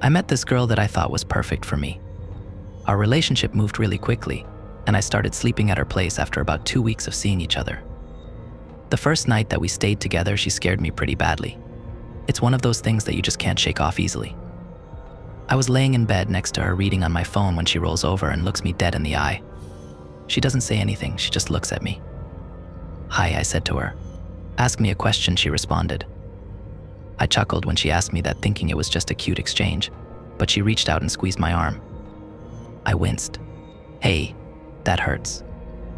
I met this girl that I thought was perfect for me. Our relationship moved really quickly, and I started sleeping at her place after about 2 weeks of seeing each other. The first night that we stayed together, she scared me pretty badly. It's one of those things that you just can't shake off easily. I was laying in bed next to her reading on my phone when she rolls over and looks me dead in the eye. She doesn't say anything, she just looks at me. "Hi," I said to her. "Ask me a question," she responded. I chuckled when she asked me that, thinking it was just a cute exchange, but she reached out and squeezed my arm. I winced. "Hey, that hurts."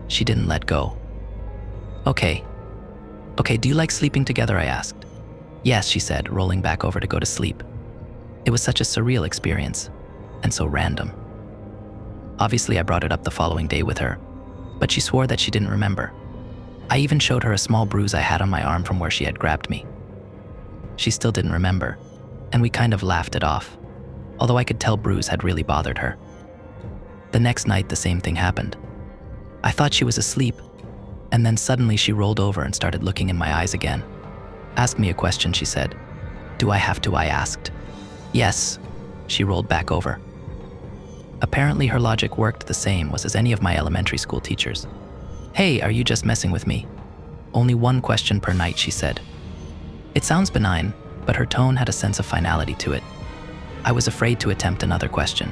She didn't let go. Okay, do you like sleeping together?" I asked. "Yes," she said, rolling back over to go to sleep. It was such a surreal experience, and so random. Obviously, I brought it up the following day with her, but she swore that she didn't remember. I even showed her a small bruise I had on my arm from where she had grabbed me. She still didn't remember, and we kind of laughed it off, although I could tell bruise had really bothered her. The next night, the same thing happened. I thought she was asleep, and then suddenly she rolled over and started looking in my eyes again. "Ask me a question," she said. "Do I have to?" I asked. "Yes." She rolled back over. Apparently her logic worked the same as any of my elementary school teachers. "Hey, are you just messing with me?" "Only one question per night," she said. It sounds benign, but her tone had a sense of finality to it. I was afraid to attempt another question.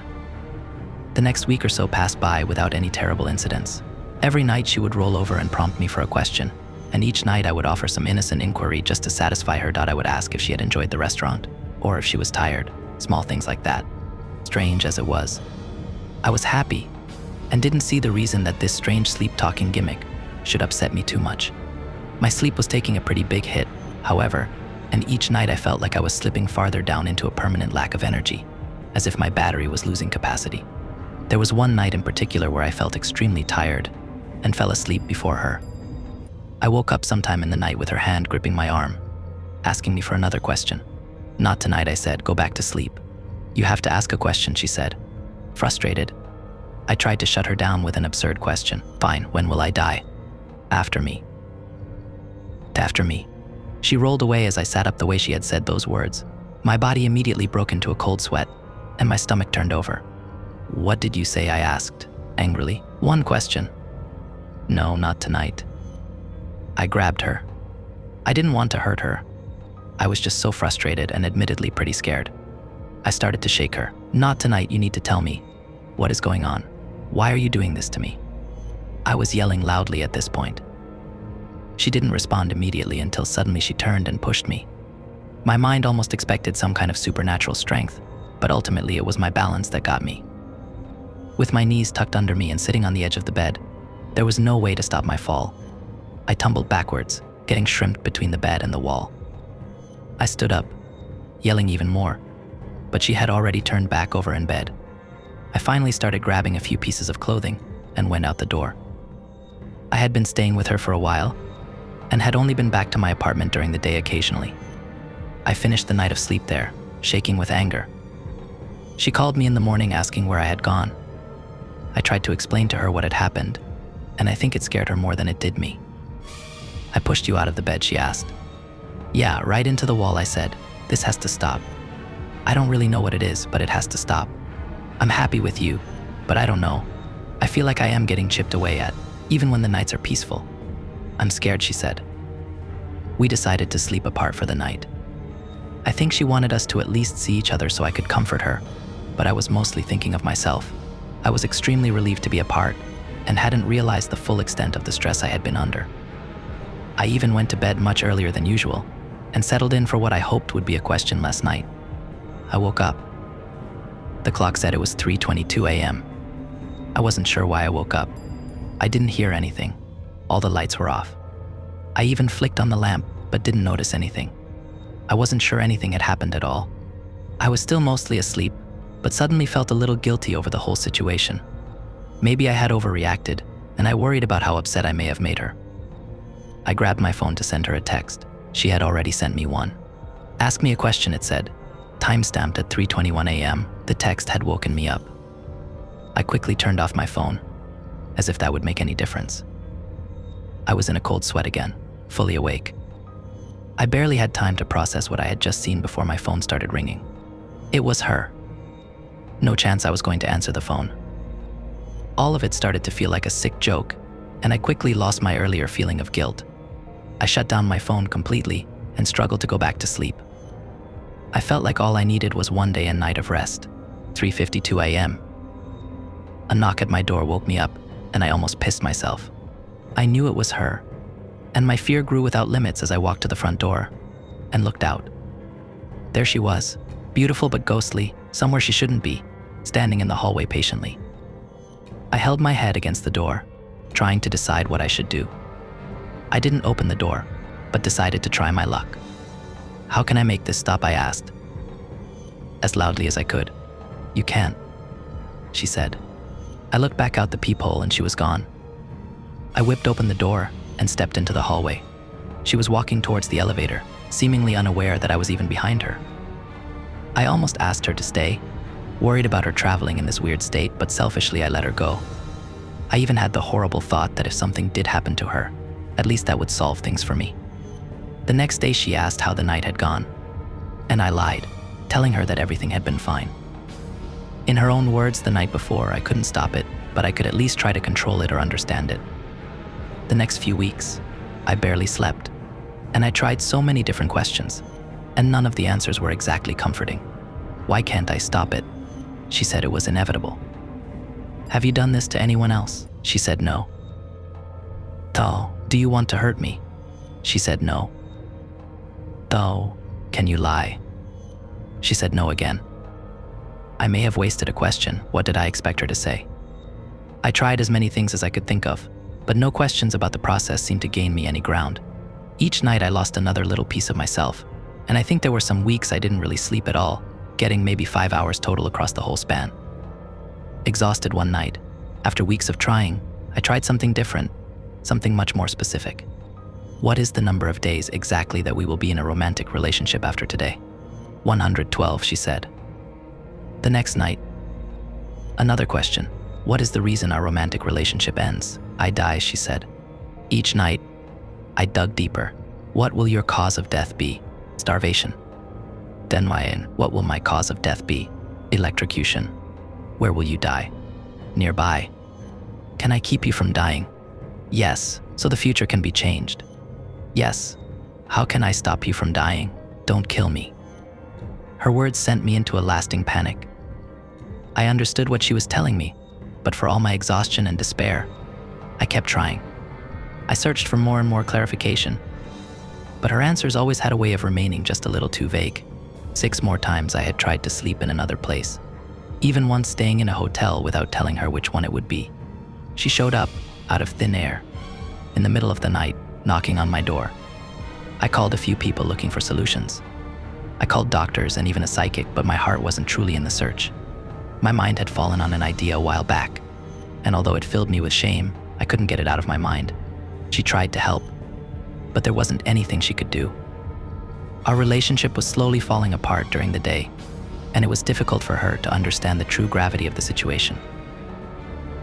The next week or so passed by without any terrible incidents. Every night she would roll over and prompt me for a question, and each night I would offer some innocent inquiry just to satisfy her. I would ask if she had enjoyed the restaurant, or if she was tired, small things like that. Strange as it was, I was happy and didn't see the reason that this strange sleep-talking gimmick should upset me too much. My sleep was taking a pretty big hit, however, and each night I felt like I was slipping farther down into a permanent lack of energy, as if my battery was losing capacity. There was one night in particular where I felt extremely tired and fell asleep before her. I woke up sometime in the night with her hand gripping my arm, asking me for another question. "Not tonight," I said. "Go back to sleep." "You have to ask a question," she said. Frustrated, I tried to shut her down with an absurd question. "Fine, when will I die?" "After me." "After me." She rolled away as I sat up the way she had said those words. My body immediately broke into a cold sweat, and my stomach turned over. "What did you say?" I asked, angrily. "One question." "No, not tonight." I grabbed her. I didn't want to hurt her. I was just so frustrated and admittedly pretty scared. I started to shake her. "Not tonight, you need to tell me. What is going on? Why are you doing this to me?" I was yelling loudly at this point. She didn't respond immediately until suddenly she turned and pushed me. My mind almost expected some kind of supernatural strength, but ultimately it was my balance that got me. With my knees tucked under me and sitting on the edge of the bed, there was no way to stop my fall. I tumbled backwards, getting shrimped between the bed and the wall. I stood up, yelling even more, but she had already turned back over in bed. I finally started grabbing a few pieces of clothing and went out the door. I had been staying with her for a while and had only been back to my apartment during the day occasionally. I finished the night of sleep there, shaking with anger. She called me in the morning asking where I had gone. I tried to explain to her what had happened, and I think it scared her more than it did me. "I pushed you out of the bed?" she asked. "Yeah, right into the wall," I said. "This has to stop. I don't really know what it is, but it has to stop. I'm happy with you, but I don't know. I feel like I am getting chipped away at, even when the nights are peaceful." "I'm scared," she said. We decided to sleep apart for the night. I think she wanted us to at least see each other so I could comfort her, but I was mostly thinking of myself. I was extremely relieved to be apart and hadn't realized the full extent of the stress I had been under. I even went to bed much earlier than usual and settled in for what I hoped would be a question-less night. I woke up. The clock said it was 3:22 a.m. I wasn't sure why I woke up. I didn't hear anything. All the lights were off. I even flicked on the lamp, but didn't notice anything. I wasn't sure anything had happened at all. I was still mostly asleep, but suddenly felt a little guilty over the whole situation. Maybe I had overreacted, and I worried about how upset I may have made her. I grabbed my phone to send her a text. She had already sent me one. "Ask me a question," it said. Timestamped at 3:21 a.m., the text had woken me up. I quickly turned off my phone, as if that would make any difference. I was in a cold sweat again, fully awake. I barely had time to process what I had just seen before my phone started ringing. It was her. No chance I was going to answer the phone. All of it started to feel like a sick joke, and I quickly lost my earlier feeling of guilt. I shut down my phone completely and struggled to go back to sleep. I felt like all I needed was one day and night of rest. 3:52 a.m. A knock at my door woke me up, and I almost pissed myself. I knew it was her, and my fear grew without limits as I walked to the front door and looked out. There she was, beautiful but ghostly, somewhere she shouldn't be, standing in the hallway patiently. I held my head against the door, trying to decide what I should do. I didn't open the door, but decided to try my luck. "How can I make this stop?" I asked, as loudly as I could. "You can't," she said. I looked back out the peephole and she was gone. I whipped open the door and stepped into the hallway. She was walking towards the elevator, seemingly unaware that I was even behind her. I almost asked her to stay, worried about her traveling in this weird state, but selfishly I let her go. I even had the horrible thought that if something did happen to her, at least that would solve things for me. The next day she asked how the night had gone, and I lied, telling her that everything had been fine. In her own words, the night before, I couldn't stop it, but I could at least try to control it or understand it. The next few weeks, I barely slept, and I tried so many different questions, and none of the answers were exactly comforting. "Why can't I stop it?" She said it was inevitable. "Have you done this to anyone else?" She said no. "Though, do you want to hurt me?" She said no. "Though, can you lie?" She said no again. I may have wasted a question. What did I expect her to say? I tried as many things as I could think of, but no questions about the process seemed to gain me any ground. Each night I lost another little piece of myself, and I think there were some weeks I didn't really sleep at all, getting maybe 5 hours total across the whole span. Exhausted one night, after weeks of trying, I tried something different, something much more specific. What is the number of days exactly that we will be in a romantic relationship after today? 112, she said. The next night, another question. What is the reason our romantic relationship ends? I die, she said. Each night, I dug deeper. What will your cause of death be? Starvation. Denwayan, what will my cause of death be? Electrocution. Where will you die? Nearby. Can I keep you from dying? Yes, so the future can be changed. Yes. How can I stop you from dying? Don't kill me. Her words sent me into a lasting panic. I understood what she was telling me, but for all my exhaustion and despair, I kept trying. I searched for more and more clarification, but her answers always had a way of remaining just a little too vague. 6 more times I had tried to sleep in another place, even once staying in a hotel without telling her which one it would be. She showed up, out of thin air, in the middle of the night, knocking on my door. I called a few people looking for solutions. I called doctors and even a psychic, but my heart wasn't truly in the search. My mind had fallen on an idea a while back, and although it filled me with shame, I couldn't get it out of my mind. She tried to help, but there wasn't anything she could do. Our relationship was slowly falling apart during the day, and it was difficult for her to understand the true gravity of the situation.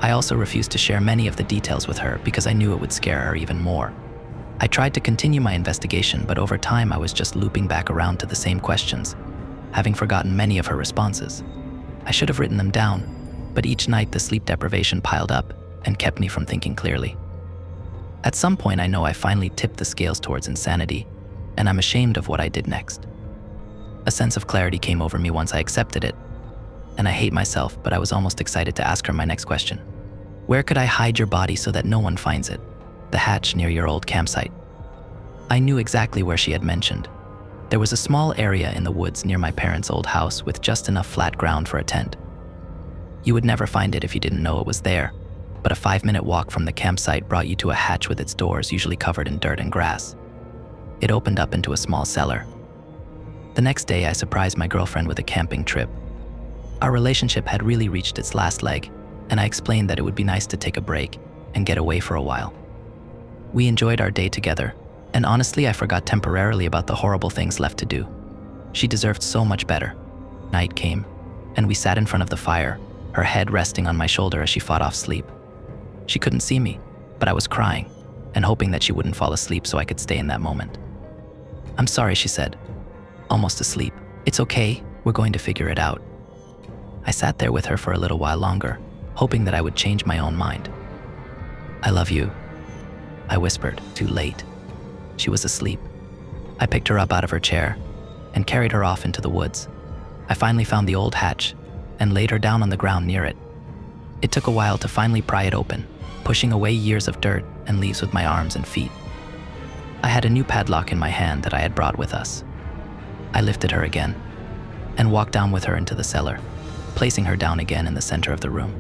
I also refused to share many of the details with her because I knew it would scare her even more. I tried to continue my investigation, but over time I was just looping back around to the same questions, having forgotten many of her responses. I should have written them down, but each night the sleep deprivation piled up and kept me from thinking clearly. At some point I know I finally tipped the scales towards insanity, and I'm ashamed of what I did next. A sense of clarity came over me once I accepted it, and I hate myself, but I was almost excited to ask her my next question. Where could I hide your body so that no one finds it? The hatch near your old campsite. I knew exactly where she had mentioned. There was a small area in the woods near my parents' old house with just enough flat ground for a tent. You would never find it if you didn't know it was there, but a 5-minute walk from the campsite brought you to a hatch with its doors usually covered in dirt and grass. It opened up into a small cellar. The next day, I surprised my girlfriend with a camping trip. Our relationship had really reached its last leg, and I explained that it would be nice to take a break and get away for a while. We enjoyed our day together, and honestly, I forgot temporarily about the horrible things left to do. She deserved so much better. Night came, and we sat in front of the fire, her head resting on my shoulder as she fought off sleep. She couldn't see me, but I was crying and hoping that she wouldn't fall asleep so I could stay in that moment. I'm sorry, she said, almost asleep. It's okay, we're going to figure it out. I sat there with her for a little while longer, hoping that I would change my own mind. "I love you," I whispered, too late. She was asleep. I picked her up out of her chair and carried her off into the woods. I finally found the old hatch and laid her down on the ground near it. It took a while to finally pry it open, pushing away years of dirt and leaves with my arms and feet. I had a new padlock in my hand that I had brought with us. I lifted her again and walked down with her into the cellar, placing her down again in the center of the room.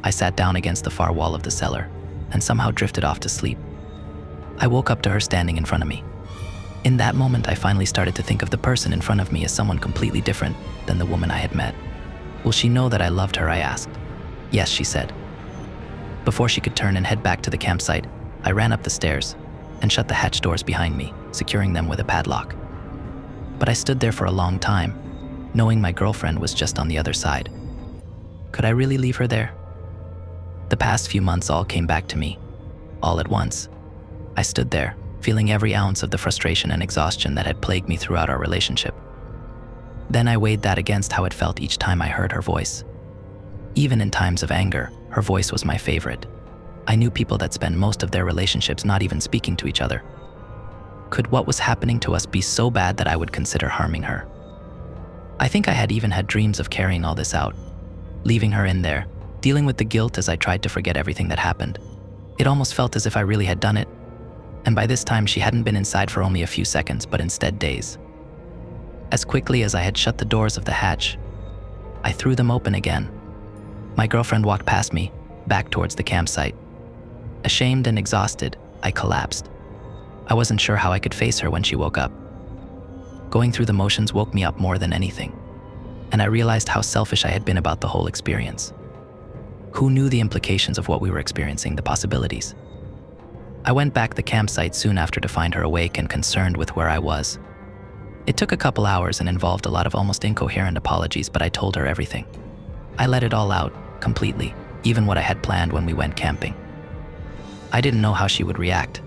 I sat down against the far wall of the cellar and somehow drifted off to sleep. I woke up to her standing in front of me. In that moment, I finally started to think of the person in front of me as someone completely different than the woman I had met. "Will she know that I loved her?" I asked. "Yes," she said. Before she could turn and head back to the campsite, I ran up the stairs and shut the hatch doors behind me, securing them with a padlock. But I stood there for a long time, knowing my girlfriend was just on the other side. Could I really leave her there? The past few months all came back to me, all at once. I stood there, feeling every ounce of the frustration and exhaustion that had plagued me throughout our relationship. Then I weighed that against how it felt each time I heard her voice. Even in times of anger, her voice was my favorite. I knew people that spend most of their relationships not even speaking to each other. Could what was happening to us be so bad that I would consider harming her? I think I had even had dreams of carrying all this out, leaving her in there, dealing with the guilt as I tried to forget everything that happened. It almost felt as if I really had done it, and by this time she hadn't been inside for only a few seconds, but instead days. As quickly as I had shut the doors of the hatch, I threw them open again. My girlfriend walked past me, back towards the campsite. Ashamed and exhausted, I collapsed. I wasn't sure how I could face her when she woke up. Going through the motions woke me up more than anything, and I realized how selfish I had been about the whole experience. Who knew the implications of what we were experiencing, the possibilities? I went back to the campsite soon after to find her awake and concerned with where I was. It took a couple hours and involved a lot of almost incoherent apologies, but I told her everything. I let it all out, completely, even what I had planned when we went camping. I didn't know how she would react.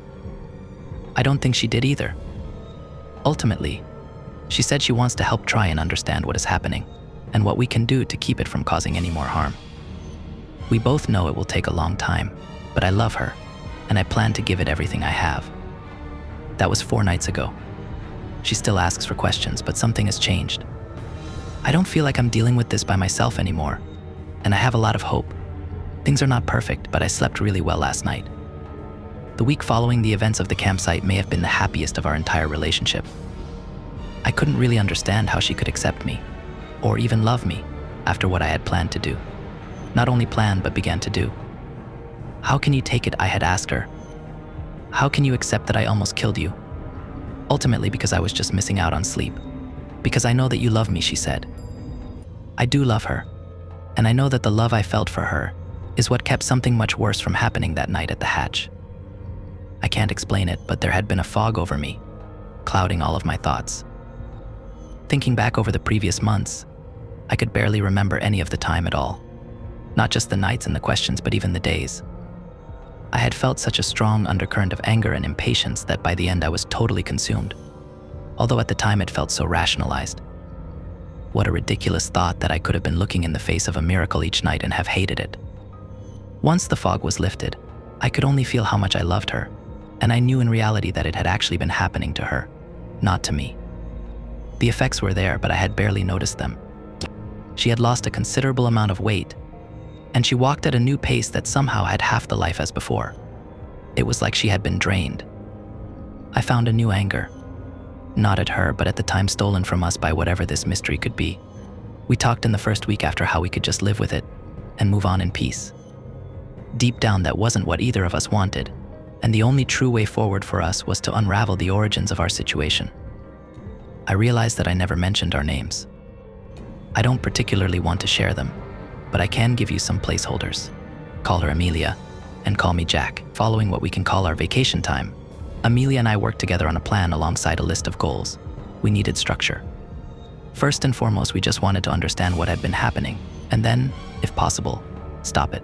I don't think she did either. Ultimately, she said she wants to help try and understand what is happening and what we can do to keep it from causing any more harm. We both know it will take a long time, but I love her, and I plan to give it everything I have. That was 4 nights ago. She still asks for questions, but something has changed. I don't feel like I'm dealing with this by myself anymore, and I have a lot of hope. Things are not perfect, but I slept really well last night. The week following the events of the campsite may have been the happiest of our entire relationship. I couldn't really understand how she could accept me, or even love me, after what I had planned to do. Not only planned, but began to do. "How can you take it?" I had asked her. "How can you accept that I almost killed you?" Ultimately, because I was just missing out on sleep. "Because I know that you love me," she said. I do love her, and I know that the love I felt for her is what kept something much worse from happening that night at the hatch. I can't explain it, but there had been a fog over me, clouding all of my thoughts. Thinking back over the previous months, I could barely remember any of the time at all. Not just the nights and the questions, but even the days. I had felt such a strong undercurrent of anger and impatience that by the end I was totally consumed, although at the time it felt so rationalized. What a ridiculous thought that I could have been looking in the face of a miracle each night and have hated it. Once the fog was lifted, I could only feel how much I loved her, and I knew in reality that it had actually been happening to her, not to me. The effects were there, but I had barely noticed them. She had lost a considerable amount of weight, and she walked at a new pace that somehow had half the life as before. It was like she had been drained. I found a new anger, not at her, but at the time stolen from us by whatever this mystery could be. We talked in the first week after how we could just live with it and move on in peace. Deep down, that wasn't what either of us wanted, and the only true way forward for us was to unravel the origins of our situation. I realized that I never mentioned our names. I don't particularly want to share them, but I can give you some placeholders. Call her Amelia, and call me Jack. Following what we can call our vacation time, Amelia and I worked together on a plan alongside a list of goals. We needed structure. First and foremost, we just wanted to understand what had been happening, and then, if possible, stop it.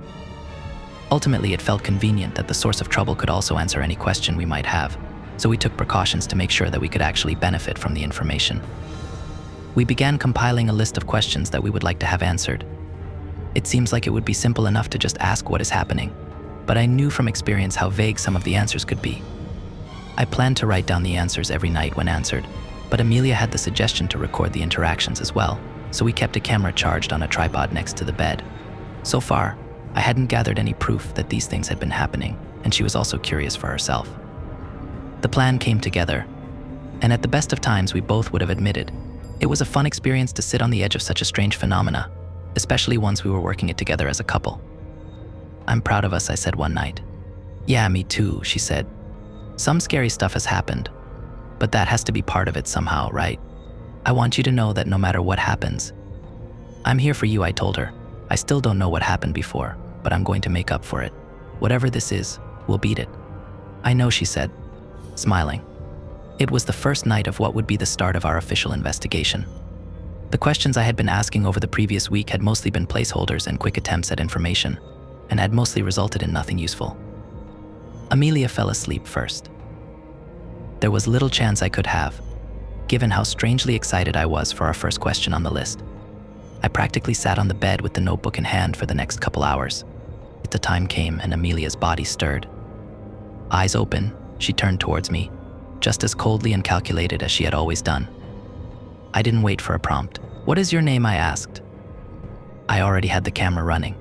Ultimately, it felt convenient that the source of trouble could also answer any question we might have, so we took precautions to make sure that we could actually benefit from the information. We began compiling a list of questions that we would like to have answered. It seems like it would be simple enough to just ask what is happening, but I knew from experience how vague some of the answers could be. I planned to write down the answers every night when answered, but Amelia had the suggestion to record the interactions as well, so we kept a camera charged on a tripod next to the bed. So far, I hadn't gathered any proof that these things had been happening, and she was also curious for herself. The plan came together, and at the best of times we both would have admitted, it was a fun experience to sit on the edge of such a strange phenomena, especially once we were working it together as a couple. "I'm proud of us," I said one night. "Yeah, me too," she said. "Some scary stuff has happened, but that has to be part of it somehow, right? I want you to know that no matter what happens, I'm here for you," I told her. "I still don't know what happened before, but I'm going to make up for it. Whatever this is, we'll beat it." "I know," she said, smiling. It was the first night of what would be the start of our official investigation. The questions I had been asking over the previous week had mostly been placeholders and quick attempts at information, and had mostly resulted in nothing useful. Amelia fell asleep first. There was little chance I could have, given how strangely excited I was for our first question on the list. I practically sat on the bed with the notebook in hand for the next couple hours. The time came and Amelia's body stirred. Eyes open, she turned towards me, just as coldly and calculated as she had always done. I didn't wait for a prompt. "What is your name?" I asked. I already had the camera running,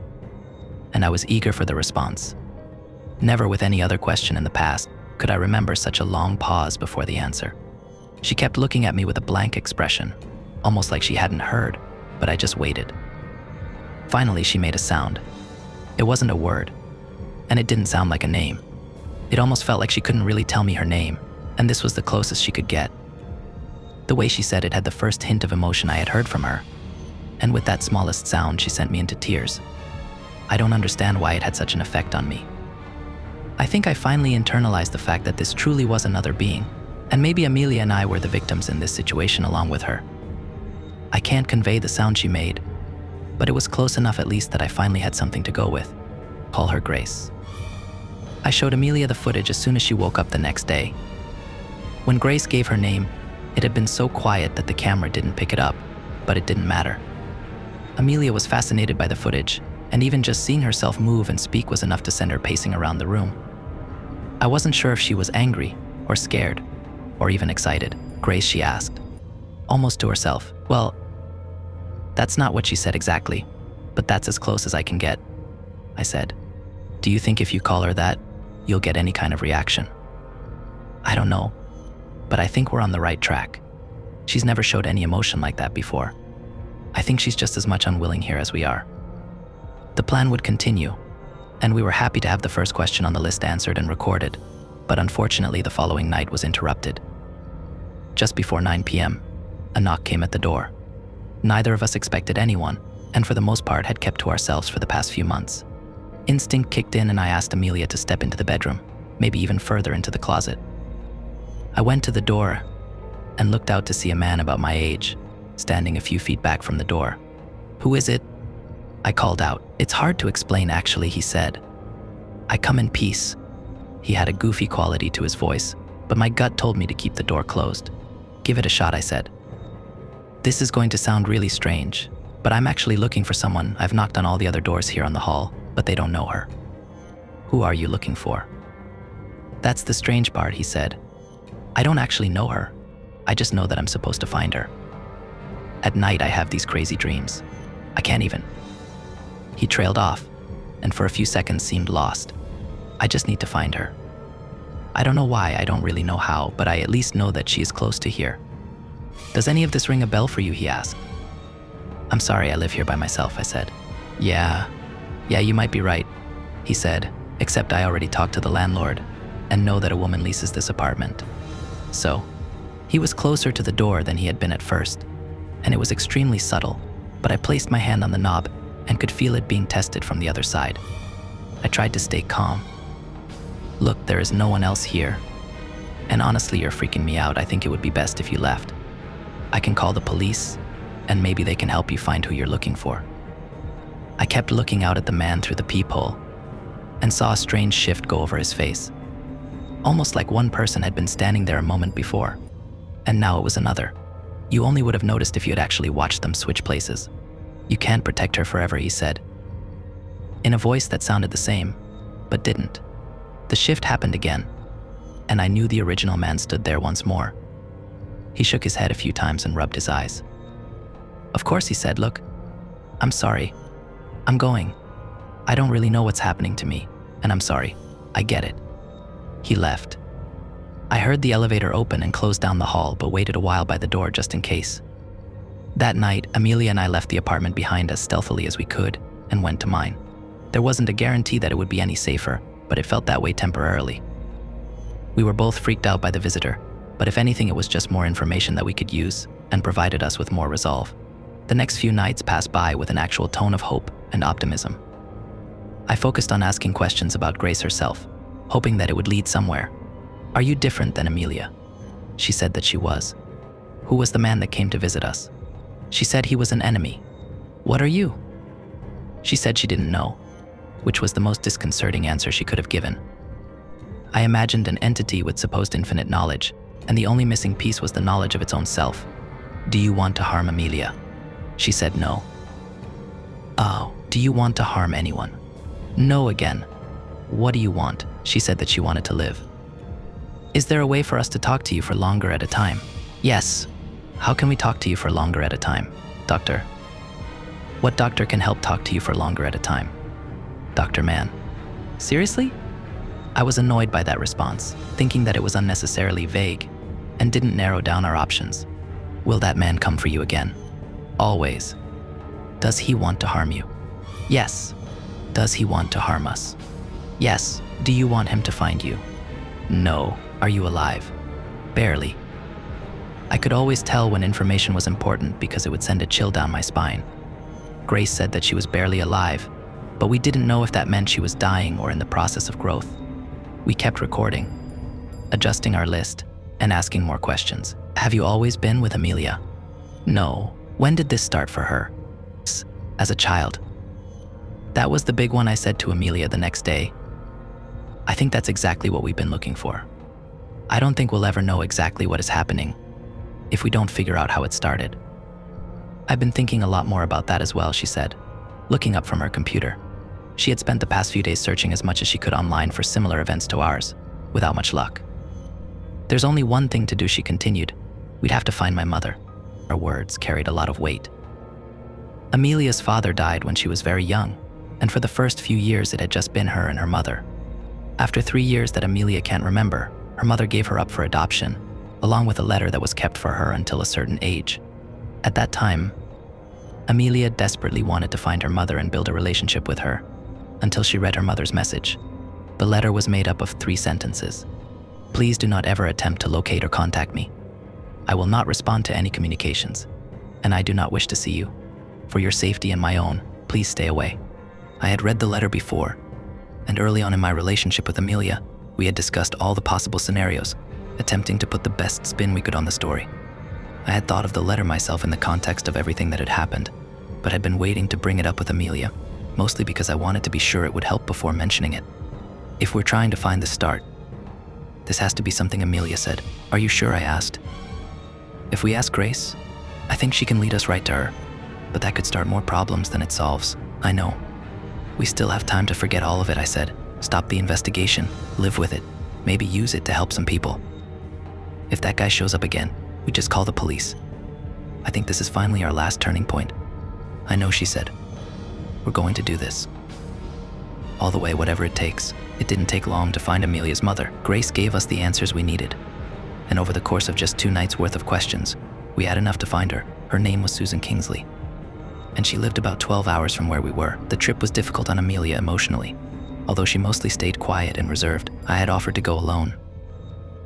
and I was eager for the response. Never with any other question in the past could I remember such a long pause before the answer. She kept looking at me with a blank expression, almost like she hadn't heard, but I just waited. Finally, she made a sound. It wasn't a word, and it didn't sound like a name. It almost felt like she couldn't really tell me her name, and this was the closest she could get. The way she said it had the first hint of emotion I had heard from her, and with that smallest sound, she sent me into tears. I don't understand why it had such an effect on me. I think I finally internalized the fact that this truly was another being, and maybe Amelia and I were the victims in this situation along with her. I can't convey the sound she made, but it was close enough at least that I finally had something to go with. Call her Grace. I showed Amelia the footage as soon as she woke up the next day. When Grace gave her name, it had been so quiet that the camera didn't pick it up, but it didn't matter. Amelia was fascinated by the footage, and even just seeing herself move and speak was enough to send her pacing around the room. I wasn't sure if she was angry, or scared, or even excited. "Grace," she asked, almost to herself. "Well, that's not what she said exactly, but that's as close as I can get," I said. "Do you think if you call her that, you'll get any kind of reaction?" "I don't know, but I think we're on the right track. She's never showed any emotion like that before. I think she's just as much unwilling here as we are." The plan would continue, and we were happy to have the first question on the list answered and recorded, but unfortunately the following night was interrupted. Just before 9 p.m., a knock came at the door. Neither of us expected anyone, and for the most part had kept to ourselves for the past few months. Instinct kicked in and I asked Amelia to step into the bedroom, maybe even further into the closet. I went to the door and looked out to see a man about my age, standing a few feet back from the door. "Who is it?" I called out. "It's hard to explain actually," he said. "I come in peace." He had a goofy quality to his voice, but my gut told me to keep the door closed. "Give it a shot," I said. "This is going to sound really strange, but I'm actually looking for someone. I've knocked on all the other doors here on the hall, but they don't know her." "Who are you looking for?" "That's the strange part," he said. "I don't actually know her. I just know that I'm supposed to find her. At night I have these crazy dreams. I can't even." He trailed off, and for a few seconds seemed lost. "I just need to find her. I don't know why, I don't really know how, but I at least know that she is close to here." "Does any of this ring a bell for you?" he asked. "I'm sorry, I live here by myself," I said. Yeah, you might be right," he said, "except I already talked to the landlord and know that a woman leases this apartment." So, he was closer to the door than he had been at first, and it was extremely subtle, but I placed my hand on the knob and could feel it being tested from the other side. I tried to stay calm. "Look, there is no one else here. And honestly, you're freaking me out. I think it would be best if you left. I can call the police, and maybe they can help you find who you're looking for." I kept looking out at the man through the peephole and saw a strange shift go over his face. Almost like one person had been standing there a moment before, and now it was another. You only would have noticed if you had actually watched them switch places. You can't protect her forever, he said, in a voice that sounded the same, but didn't. The shift happened again, and I knew the original man stood there once more. He shook his head a few times and rubbed his eyes. Of course, he said, look, I'm sorry. I'm going. I don't really know what's happening to me, and I'm sorry. I get it. He left. I heard the elevator open and close down the hall, but waited a while by the door just in case. That night, Amelia and I left the apartment behind as stealthily as we could and went to mine. There wasn't a guarantee that it would be any safer, but it felt that way temporarily. We were both freaked out by the visitor, but if anything, it was just more information that we could use and provided us with more resolve. The next few nights passed by with an actual tone of hope and optimism. I focused on asking questions about Grace herself, hoping that it would lead somewhere. Are you different than Amelia? She said that she was. Who was the man that came to visit us? She said he was an enemy. What are you? She said she didn't know, which was the most disconcerting answer she could have given. I imagined an entity with supposed infinite knowledge, and the only missing piece was the knowledge of its own self. Do you want to harm Amelia? She said no. Oh, do you want to harm anyone? No again. What do you want? She said that she wanted to live. Is there a way for us to talk to you for longer at a time? Yes. How can we talk to you for longer at a time? Doctor. What doctor can help talk to you for longer at a time? Dr. Mann. Seriously? I was annoyed by that response, thinking that it was unnecessarily vague and didn't narrow down our options. Will that man come for you again? Always. Does he want to harm you? Yes. Does he want to harm us? Yes. Do you want him to find you? No. Are you alive? Barely. I could always tell when information was important because it would send a chill down my spine. Grace said that she was barely alive, but we didn't know if that meant she was dying or in the process of growth. We kept recording, adjusting our list, and asking more questions. Have you always been with Amelia? No. When did this start for her? As a child. That was the big one, I said to Amelia the next day. I think that's exactly what we've been looking for. I don't think we'll ever know exactly what is happening if we don't figure out how it started. I've been thinking a lot more about that as well, she said, looking up from her computer. She had spent the past few days searching as much as she could online for similar events to ours, without much luck. There's only one thing to do, she continued. We'd have to find my mother. Her words carried a lot of weight. Amelia's father died when she was very young, and for the first few years it had just been her and her mother. After 3 years that Amelia can't remember, her mother gave her up for adoption, along with a letter that was kept for her until a certain age. At that time, Amelia desperately wanted to find her mother and build a relationship with her, until she read her mother's message. The letter was made up of 3 sentences. Please do not ever attempt to locate or contact me. I will not respond to any communications, and I do not wish to see you. For your safety and my own, please stay away. I had read the letter before, and early on in my relationship with Amelia, we had discussed all the possible scenarios, attempting to put the best spin we could on the story. I had thought of the letter myself in the context of everything that had happened, but had been waiting to bring it up with Amelia, mostly because I wanted to be sure it would help before mentioning it. If we're trying to find the start, this has to be something Amelia said. Are you sure? I asked. If we ask Grace, I think she can lead us right to her, but that could start more problems than it solves. I know. We still have time to forget all of it, I said. Stop the investigation, live with it, maybe use it to help some people. If that guy shows up again, we just call the police. I think this is finally our last turning point. I know, she said. We're going to do this. All the way, whatever it takes. It didn't take long to find Amelia's mother. Grace gave us the answers we needed. And over the course of just 2 nights worth of questions, we had enough to find her. Her name was Susan Kingsley, and she lived about 12 hours from where we were. The trip was difficult on Amelia emotionally. Although she mostly stayed quiet and reserved, I had offered to go alone.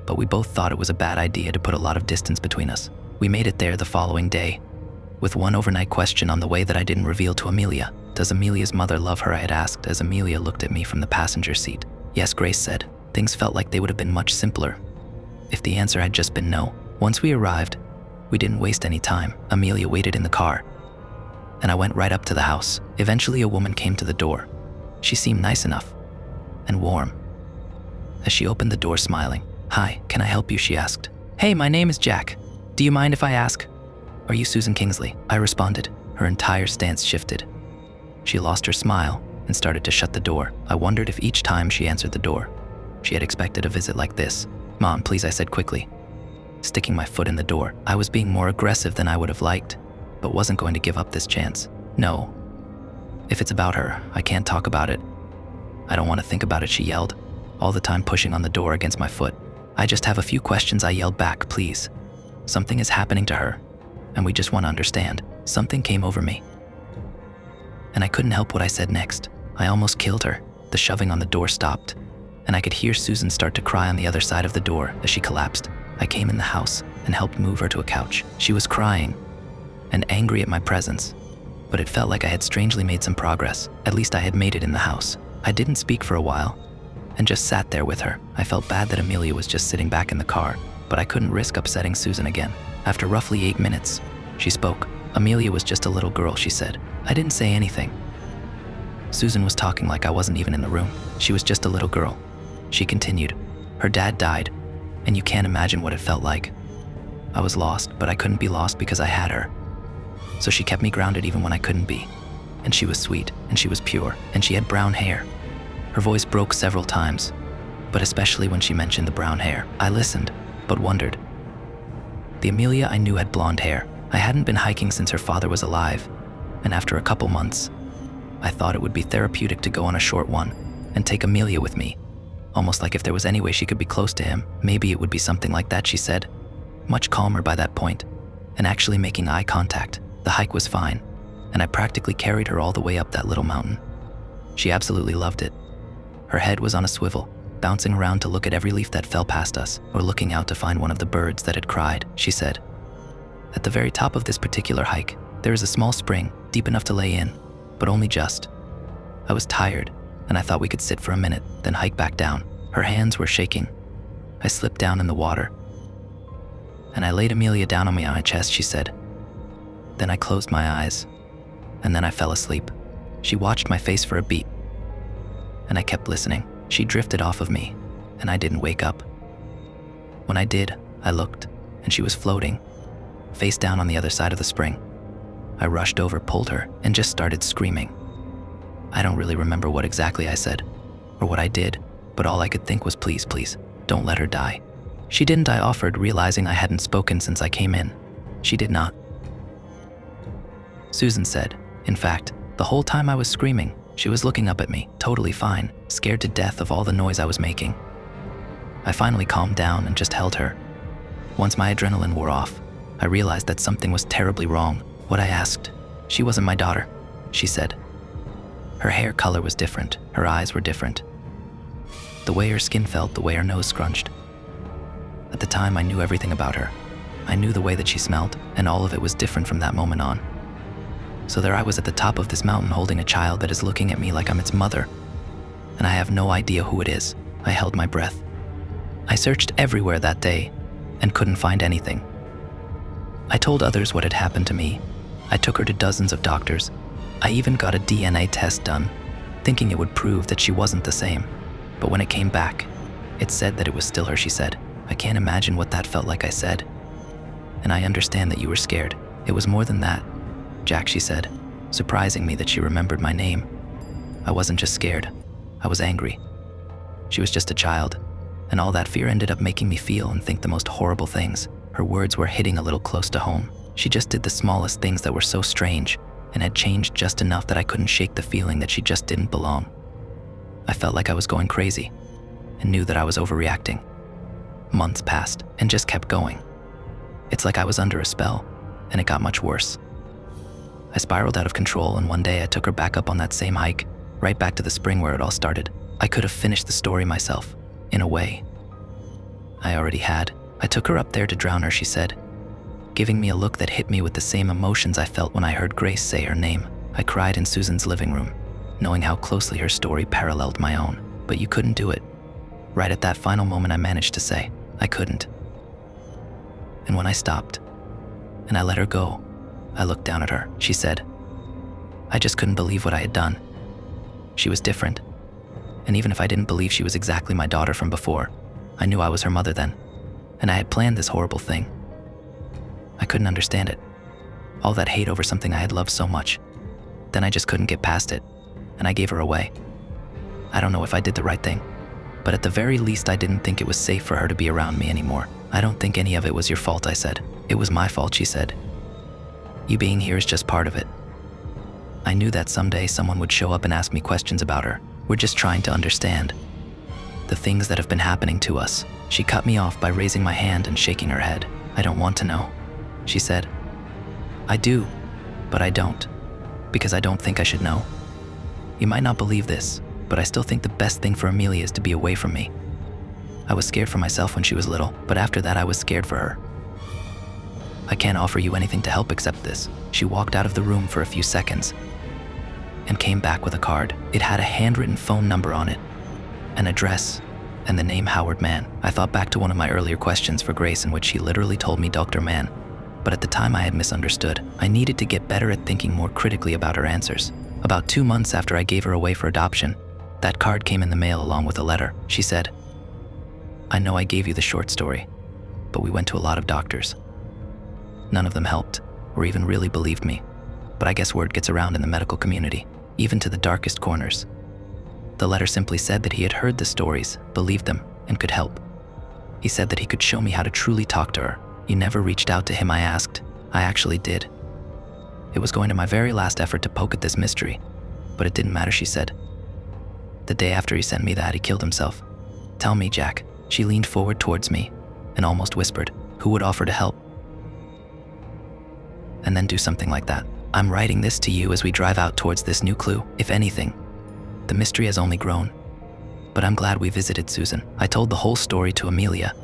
But we both thought it was a bad idea to put a lot of distance between us. We made it there the following day, with one overnight question on the way that I didn't reveal to Amelia. Does Amelia's mother love her? I had asked as Amelia looked at me from the passenger seat. Yes, Grace said. Things felt like they would have been much simpler if the answer had just been no. Once we arrived, we didn't waste any time. Amelia waited in the car, and I went right up to the house. Eventually, a woman came to the door. She seemed nice enough and warm as she opened the door, smiling. Hi, can I help you? She asked. Hey, my name is Jack. Do you mind if I ask? "Are you Susan Kingsley?" I responded. Her entire stance shifted. She lost her smile and started to shut the door. I wondered if each time she answered the door, she had expected a visit like this. "Mom, please," I said quickly, sticking my foot in the door. I was being more aggressive than I would have liked, but wasn't going to give up this chance. "No. If it's about her, I can't talk about it. I don't want to think about it," she yelled, all the time pushing on the door against my foot. "I just have a few questions," I yelled back. "Please. Something is happening to her, and we just want to understand." Something came over me, and I couldn't help what I said next. I almost killed her. The shoving on the door stopped, and I could hear Susan start to cry on the other side of the door as she collapsed. I came in the house and helped move her to a couch. She was crying and angry at my presence, but it felt like I had strangely made some progress. At least I had made it in the house. I didn't speak for a while and just sat there with her. I felt bad that Amelia was just sitting back in the car, but I couldn't risk upsetting Susan again. After roughly 8 minutes, she spoke. "Amelia was just a little girl," she said. I didn't say anything. Susan was talking like I wasn't even in the room. "She was just a little girl," she continued. "Her dad died, and you can't imagine what it felt like. I was lost, but I couldn't be lost because I had her. So she kept me grounded even when I couldn't be. And she was sweet, and she was pure, and she had brown hair." Her voice broke several times, but especially when she mentioned the brown hair. I listened, but wondered. The Amelia I knew had blonde hair. I hadn't been hiking since her father was alive, and after a couple months, I thought it would be therapeutic to go on a short one and take Amelia with me, almost like if there was any way she could be close to him, maybe it would be something like that, she said, much calmer by that point, and actually making eye contact. The hike was fine, and I practically carried her all the way up that little mountain. She absolutely loved it. Her head was on a swivel, bouncing around to look at every leaf that fell past us, or looking out to find one of the birds that had cried, she said. "At the very top of this particular hike, there is a small spring, deep enough to lay in, but only just. I was tired, and I thought we could sit for a minute, then hike back down." Her hands were shaking. I slipped down in the water, and I laid Amelia down on my chest, she said. Then I closed my eyes, and then I fell asleep. She watched my face for a beat, and I kept listening. She drifted off of me, and I didn't wake up. When I did, I looked, and she was floating, face down on the other side of the spring. I rushed over, pulled her, and just started screaming. I don't really remember what exactly I said, or what I did, but all I could think was, "Please, please, don't let her die." "She didn't," I offered, realizing I hadn't spoken since I came in. "She did not," Susan said. In fact, the whole time I was screaming, she was looking up at me, totally fine, scared to death of all the noise I was making. I finally calmed down and just held her. Once my adrenaline wore off, I realized that something was terribly wrong. What I asked, "She wasn't my daughter," she said. Her hair color was different, her eyes were different. The way her skin felt, the way her nose scrunched. At the time, I knew everything about her. I knew the way that she smelled, and all of it was different from that moment on. So there I was at the top of this mountain holding a child that is looking at me like I'm its mother, and I have no idea who it is. I held my breath. I searched everywhere that day and couldn't find anything. I told others what had happened to me. I took her to dozens of doctors. I even got a DNA test done, thinking it would prove that she wasn't the same. But when it came back, it said that it was still her, she said. "I can't imagine what that felt like," I said. "And I understand that you were scared. It was more than that, Jack," she said, surprising me that she remembered my name. I wasn't just scared, I was angry. She was just a child, and all that fear ended up making me feel and think the most horrible things. Her words were hitting a little close to home. She just did the smallest things that were so strange and had changed just enough that I couldn't shake the feeling that she just didn't belong. I felt like I was going crazy and knew that I was overreacting. Months passed and just kept going. It's like I was under a spell, and it got much worse. I spiraled out of control, and one day I took her back up on that same hike, right back to the spring where it all started. I could have finished the story myself, in a way. I already had. I took her up there to drown her, she said, giving me a look that hit me with the same emotions I felt when I heard Grace say her name. I cried in Susan's living room, knowing how closely her story paralleled my own. "But you couldn't do it." Right at that final moment, I managed to say, "I couldn't." And when I stopped, and I let her go, I looked down at her. She said, "I just couldn't believe what I had done." She was different, and even if I didn't believe she was exactly my daughter from before, I knew I was her mother then, and I had planned this horrible thing. I couldn't understand it. All that hate over something I had loved so much. Then I just couldn't get past it, and I gave her away. I don't know if I did the right thing, but at the very least I didn't think it was safe for her to be around me anymore. I don't think any of it was your fault, I said. It was my fault, she said. You being here is just part of it. I knew that someday someone would show up and ask me questions about her. We're just trying to understand the things that have been happening to us. She cut me off by raising my hand and shaking her head. I don't want to know, she said. I do, but I don't, because I don't think I should know. You might not believe this, but I still think the best thing for Amelia is to be away from me. I was scared for myself when she was little, but after that I was scared for her. I can't offer you anything to help except this. She walked out of the room for a few seconds and came back with a card. It had a handwritten phone number on it, an address, and the name Howard Mann. I thought back to one of my earlier questions for Grace in which she literally told me Dr. Mann, but at the time I had misunderstood. I needed to get better at thinking more critically about her answers. About 2 months after I gave her away for adoption, that card came in the mail along with a letter. She said, I know I gave you the short story, but we went to a lot of doctors. None of them helped, or even really believed me. But I guess word gets around in the medical community, even to the darkest corners. The letter simply said that he had heard the stories, believed them, and could help. He said that he could show me how to truly talk to her. You never reached out to him, I asked. I actually did. It was going to my very last effort to poke at this mystery, but it didn't matter, she said. The day after he sent me that, he killed himself. Tell me, Jack. She leaned forward towards me and almost whispered, who would offer to help? And then do something like that. I'm writing this to you as we drive out towards this new clue. If anything, the mystery has only grown. But I'm glad we visited Susan. I told the whole story to Amelia,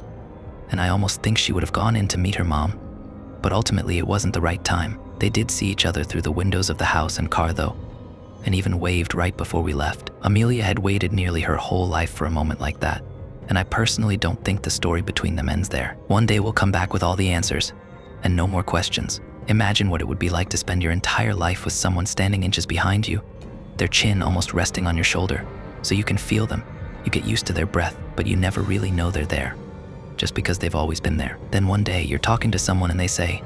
and I almost think she would have gone in to meet her mom. But ultimately it wasn't the right time. They did see each other through the windows of the house and car though, and even waved right before we left. Amelia had waited nearly her whole life for a moment like that, and I personally don't think the story between them ends there. One day we'll come back with all the answers, and no more questions. Imagine what it would be like to spend your entire life with someone standing inches behind you, their chin almost resting on your shoulder, so you can feel them. You get used to their breath, but you never really know they're there, just because they've always been there. Then one day you're talking to someone and they say,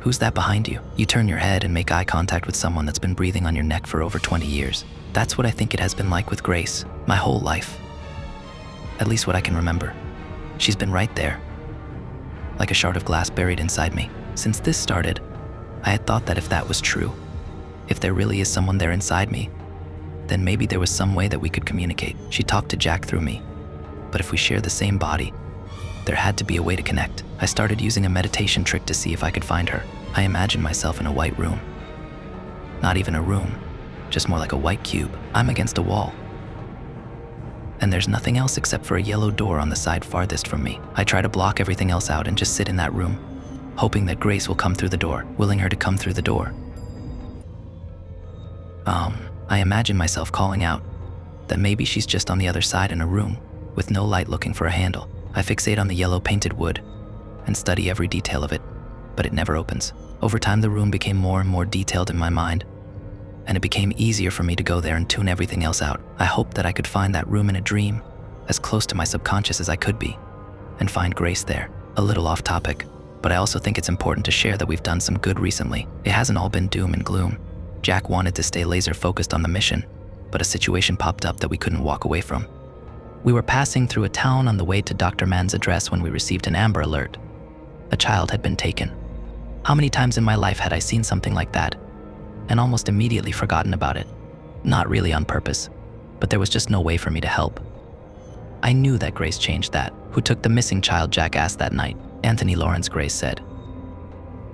who's that behind you? You turn your head and make eye contact with someone that's been breathing on your neck for over 20 years. That's what I think it has been like with Grace, my whole life. At least what I can remember. She's been right there, like a shard of glass buried inside me. Since this started, I had thought that if that was true, if there really is someone there inside me, then maybe there was some way that we could communicate. She talked to Jack through me, but if we share the same body, there had to be a way to connect. I started using a meditation trick to see if I could find her. I imagined myself in a white room. Not even a room, just more like a white cube. I'm against a wall, and there's nothing else except for a yellow door on the side farthest from me. I try to block everything else out and just sit in that room, hoping that Grace will come through the door, willing her to come through the door. I imagine myself calling out that maybe she's just on the other side in a room with no light looking for a handle. I fixate on the yellow painted wood and study every detail of it, but it never opens. Over time, the room became more and more detailed in my mind, and it became easier for me to go there and tune everything else out. I hoped that I could find that room in a dream, as close to my subconscious as I could be, and find Grace there. A little off topic, but I also think it's important to share that we've done some good recently. It hasn't all been doom and gloom. Jack wanted to stay laser focused on the mission, but a situation popped up that we couldn't walk away from. We were passing through a town on the way to Dr. Mann's address when we received an Amber Alert. A child had been taken. How many times in my life had I seen something like that and almost immediately forgotten about it? Not really on purpose, but there was just no way for me to help. I knew that Grace changed that. Who took the missing child, Jack asked that night. Anthony Lawrence, Grace said.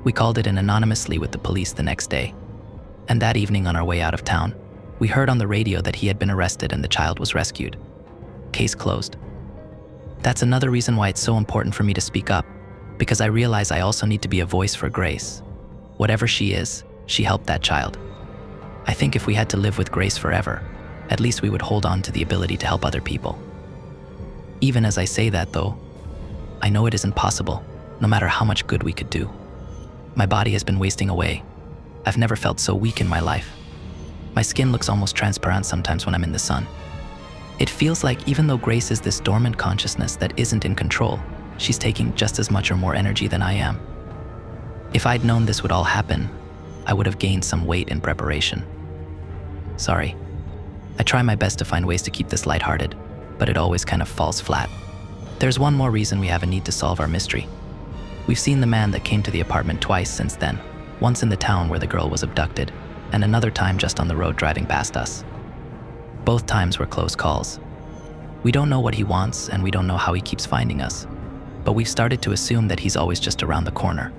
We called it in anonymously with the police the next day, and that evening on our way out of town, we heard on the radio that he had been arrested and the child was rescued. Case closed. That's another reason why it's so important for me to speak up, because I realize I also need to be a voice for Grace. Whatever she is, she helped that child. I think if we had to live with Grace forever, at least we would hold on to the ability to help other people. Even as I say that though, I know it isn't possible, no matter how much good we could do. My body has been wasting away. I've never felt so weak in my life. My skin looks almost transparent sometimes when I'm in the sun. It feels like even though Grace is this dormant consciousness that isn't in control, she's taking just as much or more energy than I am. If I'd known this would all happen, I would have gained some weight in preparation. Sorry. I try my best to find ways to keep this lighthearted, but it always kind of falls flat. There's one more reason we have a need to solve our mystery. We've seen the man that came to the apartment twice since then, once in the town where the girl was abducted, and another time just on the road driving past us. Both times were close calls. We don't know what he wants, and we don't know how he keeps finding us, but we've started to assume that he's always just around the corner.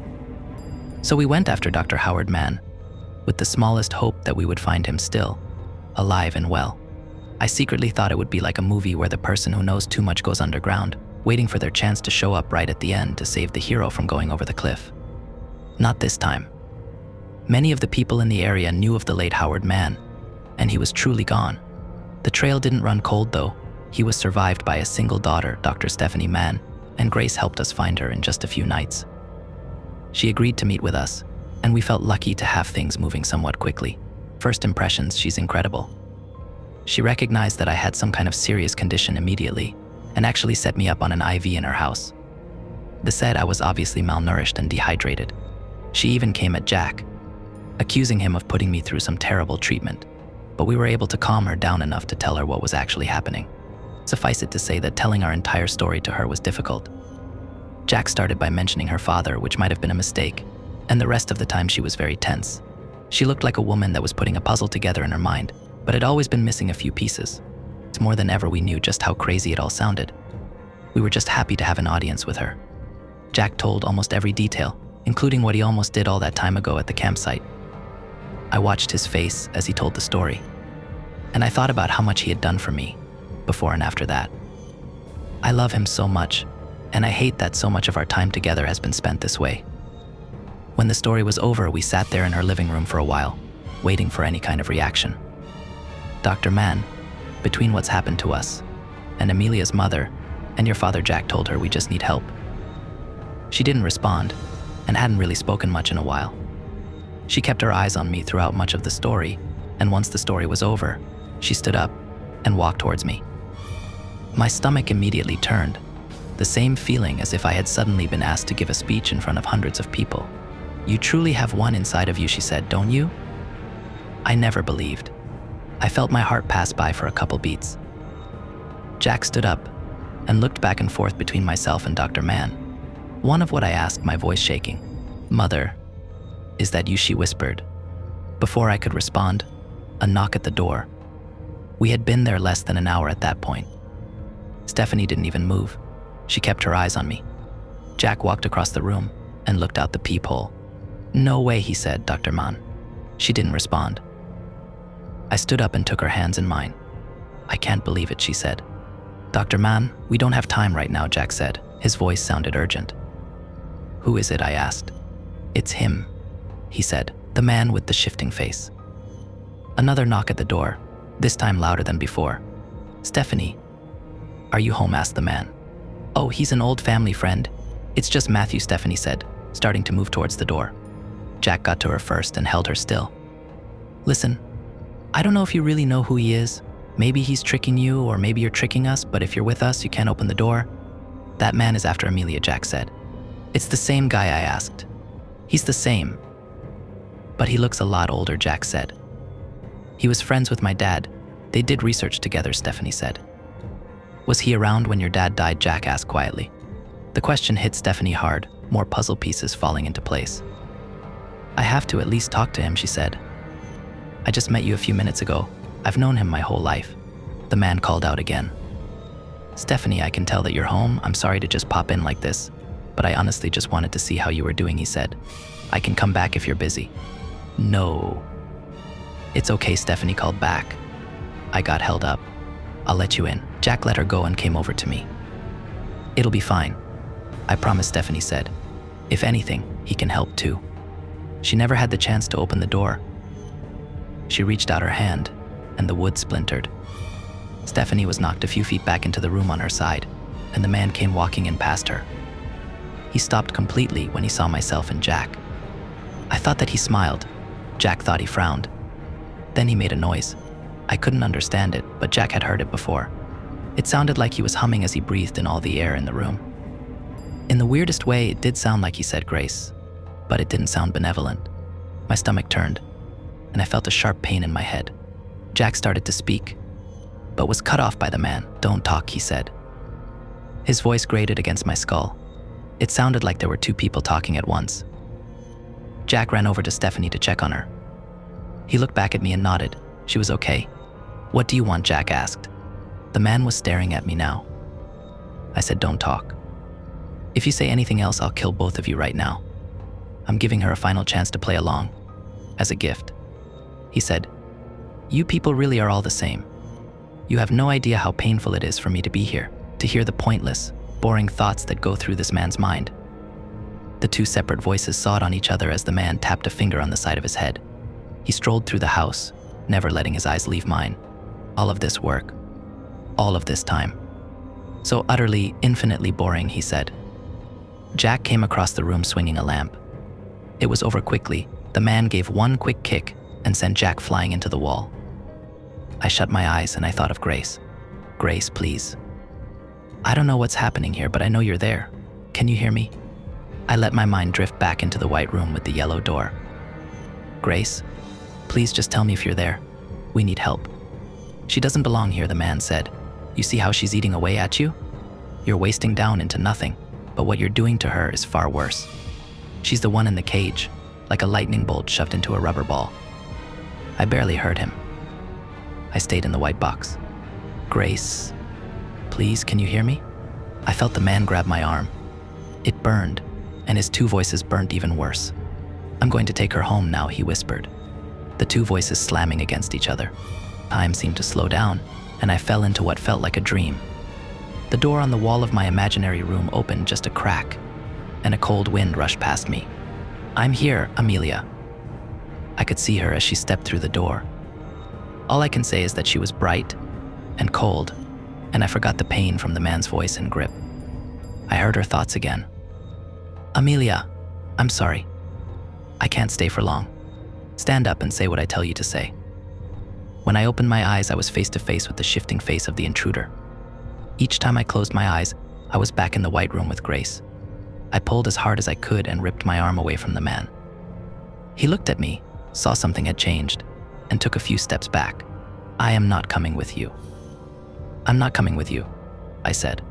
So we went after Dr. Howard Mann, with the smallest hope that we would find him still, alive and well. I secretly thought it would be like a movie where the person who knows too much goes underground, waiting for their chance to show up right at the end to save the hero from going over the cliff. Not this time. Many of the people in the area knew of the late Howard Mann, and he was truly gone. The trail didn't run cold though. He was survived by a single daughter, Dr. Stephanie Mann, and Grace helped us find her in just a few nights. She agreed to meet with us, and we felt lucky to have things moving somewhat quickly. First impressions, she's incredible. She recognized that I had some kind of serious condition immediately, and actually set me up on an IV in her house. They said I was obviously malnourished and dehydrated. She even came at Jack, accusing him of putting me through some terrible treatment, but we were able to calm her down enough to tell her what was actually happening. Suffice it to say that telling our entire story to her was difficult. Jack started by mentioning her father, which might have been a mistake, and the rest of the time she was very tense. She looked like a woman that was putting a puzzle together in her mind, but had always been missing a few pieces. It's more than ever we knew just how crazy it all sounded. We were just happy to have an audience with her. Jack told almost every detail, including what he almost did all that time ago at the campsite. I watched his face as he told the story, and I thought about how much he had done for me, before and after that. I love him so much, and I hate that so much of our time together has been spent this way. When the story was over, we sat there in her living room for a while, waiting for any kind of reaction. Dr. Mann, between what's happened to us, and Amelia's mother, and your father Jack told her we just need help. She didn't respond, and hadn't really spoken much in a while. She kept her eyes on me throughout much of the story, and once the story was over, she stood up and walked towards me. My stomach immediately turned, the same feeling as if I had suddenly been asked to give a speech in front of hundreds of people. "You truly have one inside of you," she said, "don't you?" I never believed. I felt my heart pass by for a couple beats. Jack stood up and looked back and forth between myself and Dr. Mann. One of what I asked, my voice shaking. "Mother, is that you?" she whispered. Before I could respond, a knock at the door. We had been there less than an hour at that point. Stephanie didn't even move. She kept her eyes on me. Jack walked across the room and looked out the peephole. "No way," he said, "Dr. Mann." She didn't respond. I stood up and took her hands in mine. "I can't believe it," she said. "Dr. Mann, we don't have time right now," Jack said. His voice sounded urgent. "Who is it?" I asked. "It's him," he said, "the man with the shifting face." Another knock at the door, this time louder than before. "Stephanie, are you home?" asked the man. "Oh, he's an old family friend. It's just Matthew," Stephanie said, starting to move towards the door. Jack got to her first and held her still. "Listen, I don't know if you really know who he is. Maybe he's tricking you, or maybe you're tricking us, but if you're with us, you can't open the door." "That man is after Amelia," Jack said. "It's the same guy?" I asked. "He's the same. But he looks a lot older," Jack said. "He was friends with my dad. They did research together," Stephanie said. "Was he around when your dad died?" Jack asked quietly. The question hit Stephanie hard, more puzzle pieces falling into place. "I have to at least talk to him," she said. "I just met you a few minutes ago. I've known him my whole life." The man called out again. "Stephanie, I can tell that you're home. I'm sorry to just pop in like this, but I honestly just wanted to see how you were doing," he said. "I can come back if you're busy." "No." "It's okay," Stephanie called back. I got held up. "I'll let you in." Jack let her go and came over to me. "It'll be fine. I promise," Stephanie said. "If anything, he can help too." She never had the chance to open the door. She reached out her hand, and the wood splintered. Stephanie was knocked a few feet back into the room on her side, and the man came walking in past her. He stopped completely when he saw myself and Jack. I thought that he smiled. Jack thought he frowned. Then he made a noise. I couldn't understand it, but Jack had heard it before. It sounded like he was humming as he breathed in all the air in the room. In the weirdest way, it did sound like he said grace. but it didn't sound benevolent. My stomach turned, and I felt a sharp pain in my head. Jack started to speak, but was cut off by the man. "Don't talk," he said. His voice grated against my skull. It sounded like there were two people talking at once. Jack ran over to Stephanie to check on her. He looked back at me and nodded. She was okay. "What do you want?" Jack asked. The man was staring at me now. I said, "Don't talk. If you say anything else, I'll kill both of you right now. I'm giving her a final chance to play along, as a gift." He said, "You people really are all the same. You have no idea how painful it is for me to be here, to hear the pointless, boring thoughts that go through this man's mind." The two separate voices sawed on each other as the man tapped a finger on the side of his head. He strolled through the house, never letting his eyes leave mine. All of this work, all of this time. So utterly, infinitely boring, he said. Jack came across the room swinging a lamp. It was over quickly. The man gave one quick kick and sent Jack flying into the wall. I shut my eyes and I thought of Grace. "Grace, please. I don't know what's happening here, but I know you're there. Can you hear me?" I let my mind drift back into the white room with the yellow door. "Grace, please just tell me if you're there. We need help." "She doesn't belong here," the man said. "You see how she's eating away at you? You're wasting down into nothing, but what you're doing to her is far worse. She's the one in the cage, like a lightning bolt shoved into a rubber ball." I barely heard him. I stayed in the white box. "Grace, please, can you hear me?" I felt the man grab my arm. It burned, and his two voices burnt even worse. "I'm going to take her home now," he whispered. The two voices slamming against each other. Time seemed to slow down, and I fell into what felt like a dream. The door on the wall of my imaginary room opened just a crack, and a cold wind rushed past me. "I'm here, Amelia." I could see her as she stepped through the door. All I can say is that she was bright and cold, and I forgot the pain from the man's voice and grip. I heard her thoughts again. "Amelia, I'm sorry. I can't stay for long. Stand up and say what I tell you to say." When I opened my eyes, I was face to face with the shifting face of the intruder. Each time I closed my eyes, I was back in the white room with Grace. I pulled as hard as I could and ripped my arm away from the man. He looked at me, saw something had changed, and took a few steps back. "I am not coming with you." "I'm not coming with you," I said.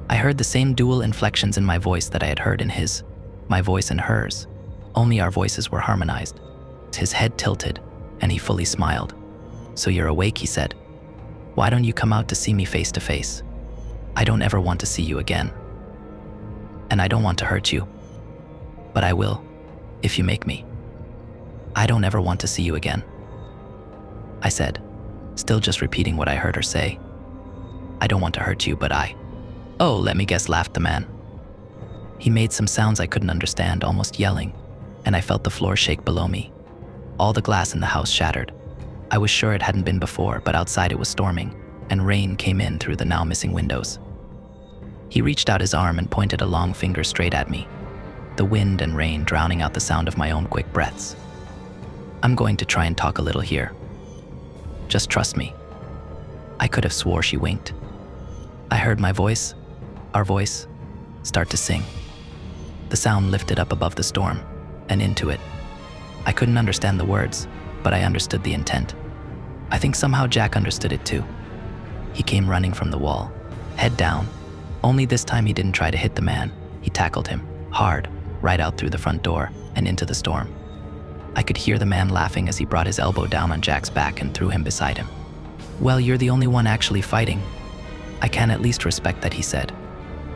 I heard the same dual inflections in my voice that I had heard in his, my voice and hers, only our voices were harmonized. His head tilted, and he fully smiled. "So you're awake," he said. "Why don't you come out to see me face to face? I don't ever want to see you again. And I don't want to hurt you. But I will, if you make me. I don't ever want to see you again," I said, still just repeating what I heard her say. "I don't want to hurt you, but I..." "Oh, let me guess," laughed the man. He made some sounds I couldn't understand, almost yelling, and I felt the floor shake below me. All the glass in the house shattered. I was sure it hadn't been before, but outside it was storming, and rain came in through the now missing windows. He reached out his arm and pointed a long finger straight at me, the wind and rain drowning out the sound of my own quick breaths. "I'm going to try and talk a little here. Just trust me." I could have swore she winked. I heard my voice, our voice, start to sing. The sound lifted up above the storm, and into it. I couldn't understand the words, but I understood the intent. I think somehow Jack understood it too. He came running from the wall, head down. Only this time he didn't try to hit the man. He tackled him, hard, right out through the front door and into the storm. I could hear the man laughing as he brought his elbow down on Jack's back and threw him beside him. "Well, you're the only one actually fighting. I can at least respect that," he said.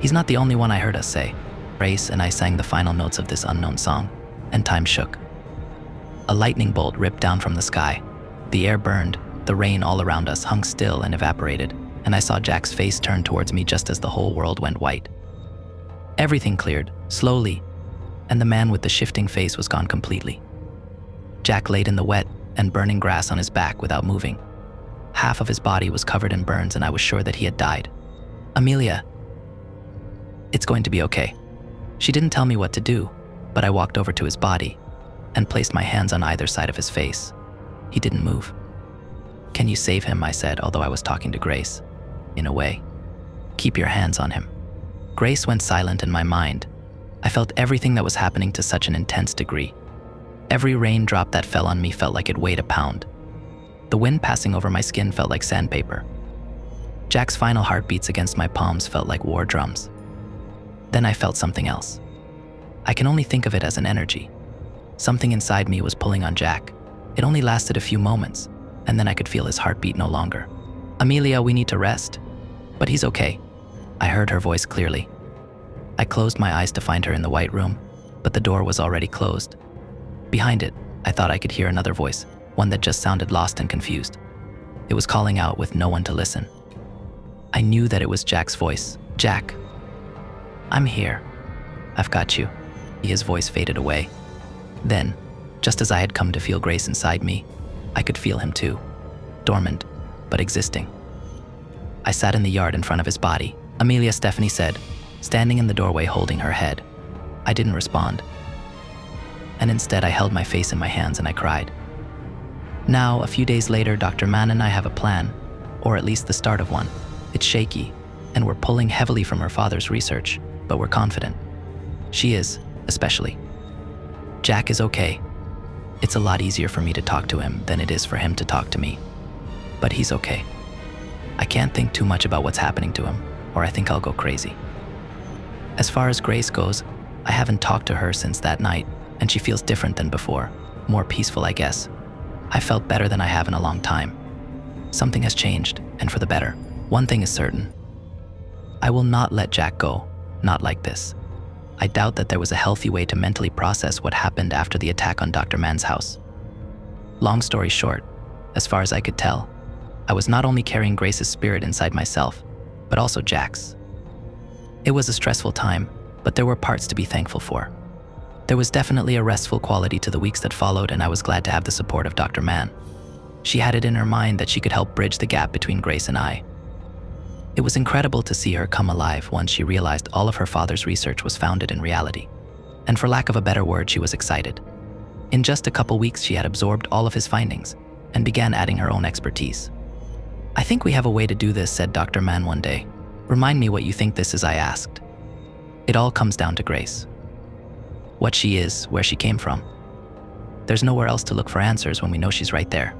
"He's not the only one," I heard us say. Grace and I sang the final notes of this unknown song, and time shook. A lightning bolt ripped down from the sky. The air burned, the rain all around us hung still and evaporated, and I saw Jack's face turn towards me just as the whole world went white. Everything cleared, slowly, and the man with the shifting face was gone completely. Jack laid in the wet and burning grass on his back without moving. Half of his body was covered in burns, and I was sure that he had died. "Amelia, it's going to be okay." She didn't tell me what to do, but I walked over to his body and placed my hands on either side of his face. He didn't move. "Can you save him?" I said, although I was talking to Grace. "In a way. Keep your hands on him." Grace went silent in my mind, I felt everything that was happening to such an intense degree. Every raindrop that fell on me felt like it weighed a pound. The wind passing over my skin felt like sandpaper. Jack's final heartbeats against my palms felt like war drums. Then I felt something else. I can only think of it as an energy. Something inside me was pulling on Jack. It only lasted a few moments, and then I could feel his heartbeat no longer. "Amelia, we need to rest." "But he's okay." I heard her voice clearly. I closed my eyes to find her in the white room, but the door was already closed. Behind it, I thought I could hear another voice, one that just sounded lost and confused. It was calling out with no one to listen. I knew that it was Jack's voice. "Jack, I'm here. I've got you." His voice faded away. Then, just as I had come to feel Grace inside me, I could feel him too, dormant, but existing. I sat in the yard in front of his body. "Amelia," Stephanie said, standing in the doorway holding her head. I didn't respond. And instead I held my face in my hands and I cried. Now, a few days later, Dr. Mann and I have a plan, or at least the start of one. It's shaky, and we're pulling heavily from her father's research, but we're confident. She is, especially. Jack is okay. It's a lot easier for me to talk to him than it is for him to talk to me. But he's okay. I can't think too much about what's happening to him, or I think I'll go crazy. As far as Grace goes, I haven't talked to her since that night, and she feels different than before, more peaceful, I guess. I felt better than I have in a long time. Something has changed, and for the better. One thing is certain. I will not let Jack go, not like this. I doubt that there was a healthy way to mentally process what happened after the attack on Dr. Mann's house. Long story short, as far as I could tell, I was not only carrying Grace's spirit inside myself, but also Jack's. It was a stressful time, but there were parts to be thankful for. There was definitely a restful quality to the weeks that followed, and I was glad to have the support of Dr. Mann. She had it in her mind that she could help bridge the gap between Grace and I. It was incredible to see her come alive once she realized all of her father's research was founded in reality. And for lack of a better word, she was excited. In just a couple weeks, she had absorbed all of his findings and began adding her own expertise. "I think we have a way to do this," said Dr. Mann one day. "Remind me what you think this is," I asked. "It all comes down to Grace. What she is, where she came from. There's nowhere else to look for answers when we know she's right there."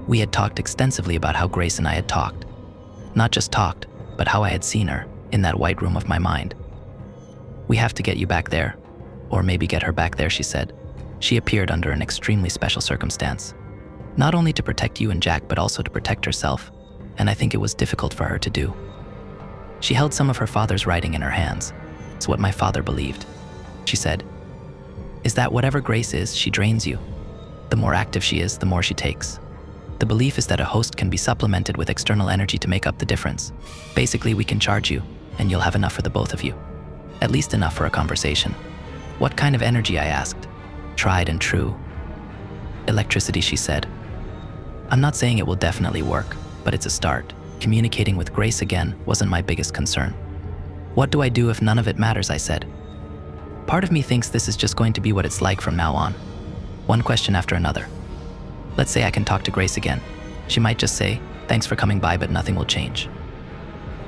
We had talked extensively about how Grace and I had talked. Not just talked, but how I had seen her in that white room of my mind. "We have to get you back there, or maybe get her back there," she said. She appeared under an extremely special circumstance. Not only to protect you and Jack, but also to protect herself, and I think it was difficult for her to do. She held some of her father's writing in her hands. It's what my father believed. She said, "Is that whatever Grace is, she drains you. The more active she is, the more she takes. The belief is that a host can be supplemented with external energy to make up the difference. Basically, we can charge you, and you'll have enough for the both of you. At least enough for a conversation." "What kind of energy?" I asked. "Tried and true. Electricity," she said. "I'm not saying it will definitely work, but it's a start. Communicating with Grace again wasn't my biggest concern." "What do I do if none of it matters?" I said. "Part of me thinks this is just going to be what it's like from now on. One question after another. Let's say I can talk to Grace again. She might just say, 'Thanks for coming by, but nothing will change.'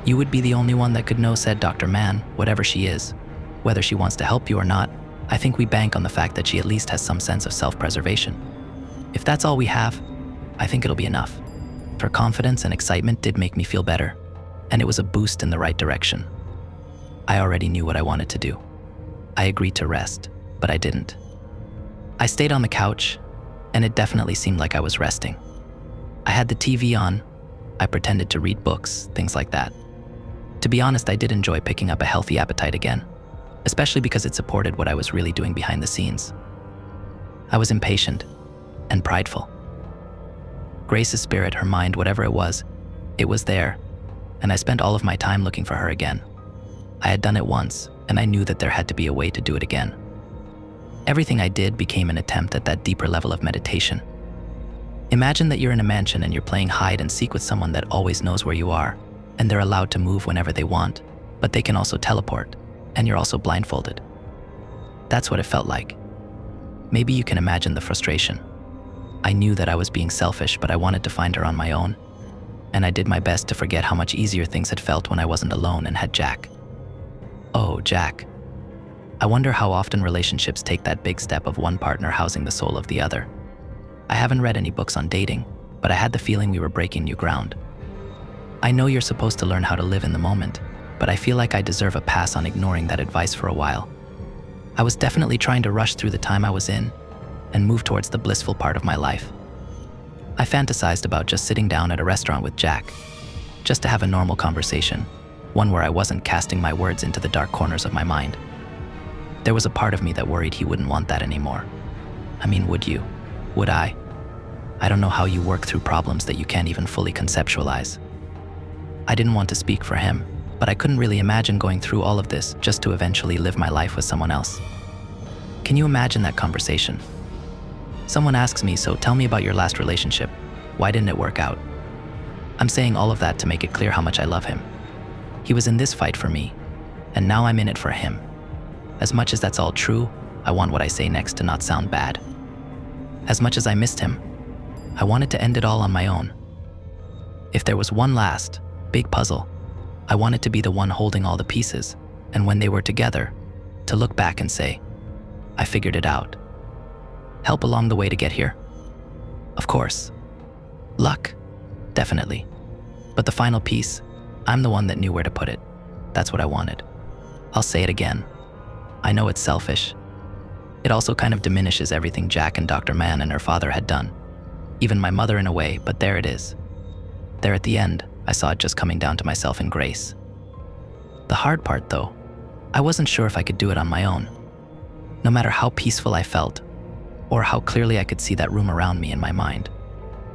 You would be the only one that could know," said Dr. Mann, "whatever she is. Whether she wants to help you or not, I think we bank on the fact that she at least has some sense of self-preservation. If that's all we have, I think it'll be enough." Her confidence and excitement did make me feel better, and it was a boost in the right direction. I already knew what I wanted to do. I agreed to rest, but I didn't. I stayed on the couch, and it definitely seemed like I was resting. I had the TV on, I pretended to read books, things like that. To be honest, I did enjoy picking up a healthy appetite again, especially because it supported what I was really doing behind the scenes. I was impatient and prideful. Grace's spirit, her mind, whatever it was there, and I spent all of my time looking for her again. I had done it once, and I knew that there had to be a way to do it again. Everything I did became an attempt at that deeper level of meditation. Imagine that you're in a mansion and you're playing hide and seek with someone that always knows where you are, and they're allowed to move whenever they want, but they can also teleport, and you're also blindfolded. That's what it felt like. Maybe you can imagine the frustration. I knew that I was being selfish, but I wanted to find her on my own, and I did my best to forget how much easier things had felt when I wasn't alone and had Jack. Oh, Jack. I wonder how often relationships take that big step of one partner housing the soul of the other. I haven't read any books on dating, but I had the feeling we were breaking new ground. I know you're supposed to learn how to live in the moment, but I feel like I deserve a pass on ignoring that advice for a while. I was definitely trying to rush through the time I was in and move towards the blissful part of my life. I fantasized about just sitting down at a restaurant with Jack, just to have a normal conversation, one where I wasn't casting my words into the dark corners of my mind. There was a part of me that worried he wouldn't want that anymore. I mean, would you? Would I? I don't know how you work through problems that you can't even fully conceptualize. I didn't want to speak for him, but I couldn't really imagine going through all of this just to eventually live my life with someone else. Can you imagine that conversation? Someone asks me, so tell me about your last relationship. Why didn't it work out? I'm saying all of that to make it clear how much I love him. He was in this fight for me, and now I'm in it for him. As much as that's all true, I want what I say next to not sound bad. As much as I missed him, I wanted to end it all on my own. If there was one last, big puzzle, I wanted to be the one holding all the pieces, and when they were together, to look back and say, I figured it out. Help along the way to get here? Of course. Luck? Definitely. But the final piece, I'm the one that knew where to put it. That's what I wanted. I'll say it again. I know it's selfish. It also kind of diminishes everything Jack and Dr. Mann and her father had done. Even my mother in a way, but there it is. There at the end, I saw it just coming down to myself and Grace. The hard part though, I wasn't sure if I could do it on my own. No matter how peaceful I felt, or how clearly I could see that room around me in my mind,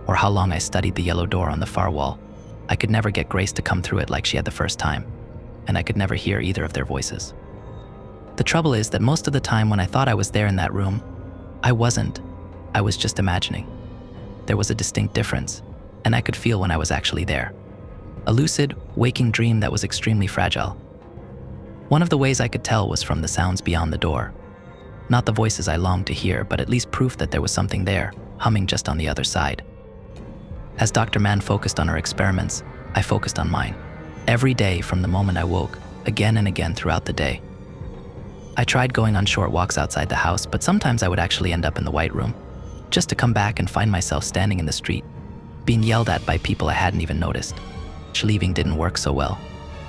or how long I studied the yellow door on the far wall, I could never get Grace to come through it like she had the first time, and I could never hear either of their voices. The trouble is that most of the time when I thought I was there in that room, I wasn't. I was just imagining. There was a distinct difference, and I could feel when I was actually there. A lucid, waking dream that was extremely fragile. One of the ways I could tell was from the sounds beyond the door. Not the voices I longed to hear, but at least proof that there was something there, humming just on the other side. As Dr. Mann focused on her experiments, I focused on mine. Every day from the moment I woke, again and again throughout the day. I tried going on short walks outside the house, but sometimes I would actually end up in the White Room, just to come back and find myself standing in the street, being yelled at by people I hadn't even noticed. Leaving didn't work so well,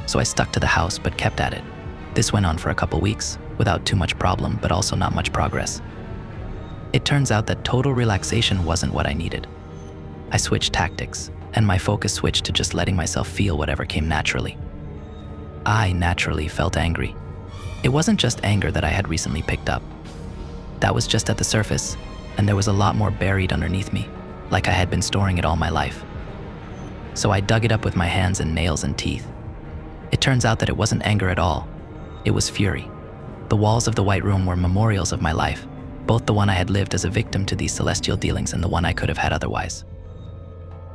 so I stuck to the house but kept at it. This went on for a couple weeks, without too much problem, but also not much progress. It turns out that total relaxation wasn't what I needed. I switched tactics, and my focus switched to just letting myself feel whatever came naturally. I naturally felt angry. It wasn't just anger that I had recently picked up. That was just at the surface, and there was a lot more buried underneath me, like I had been storing it all my life. So I dug it up with my hands and nails and teeth. It turns out that it wasn't anger at all. It was fury. The walls of the White Room were memorials of my life, both the one I had lived as a victim to these celestial dealings and the one I could have had otherwise.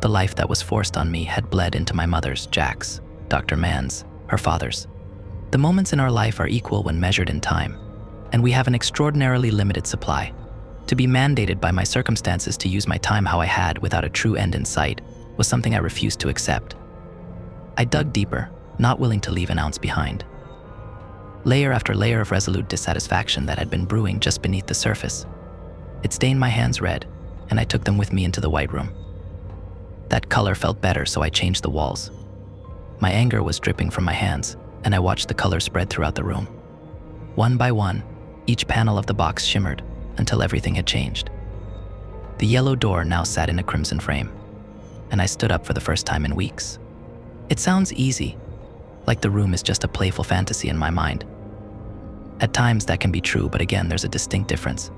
The life that was forced on me had bled into my mother's, Jack's, Dr. Mann's, her father's. The moments in our life are equal when measured in time, and we have an extraordinarily limited supply. To be mandated by my circumstances to use my time how I had without a true end in sight was something I refused to accept. I dug deeper, not willing to leave an ounce behind. Layer after layer of resolute dissatisfaction that had been brewing just beneath the surface. It stained my hands red, and I took them with me into the White Room. That color felt better, so I changed the walls. My anger was dripping from my hands, and I watched the color spread throughout the room. One by one, each panel of the box shimmered until everything had changed. The yellow door now sat in a crimson frame, and I stood up for the first time in weeks. It sounds easy, like the room is just a playful fantasy in my mind. At times that can be true, but again, there's a distinct difference.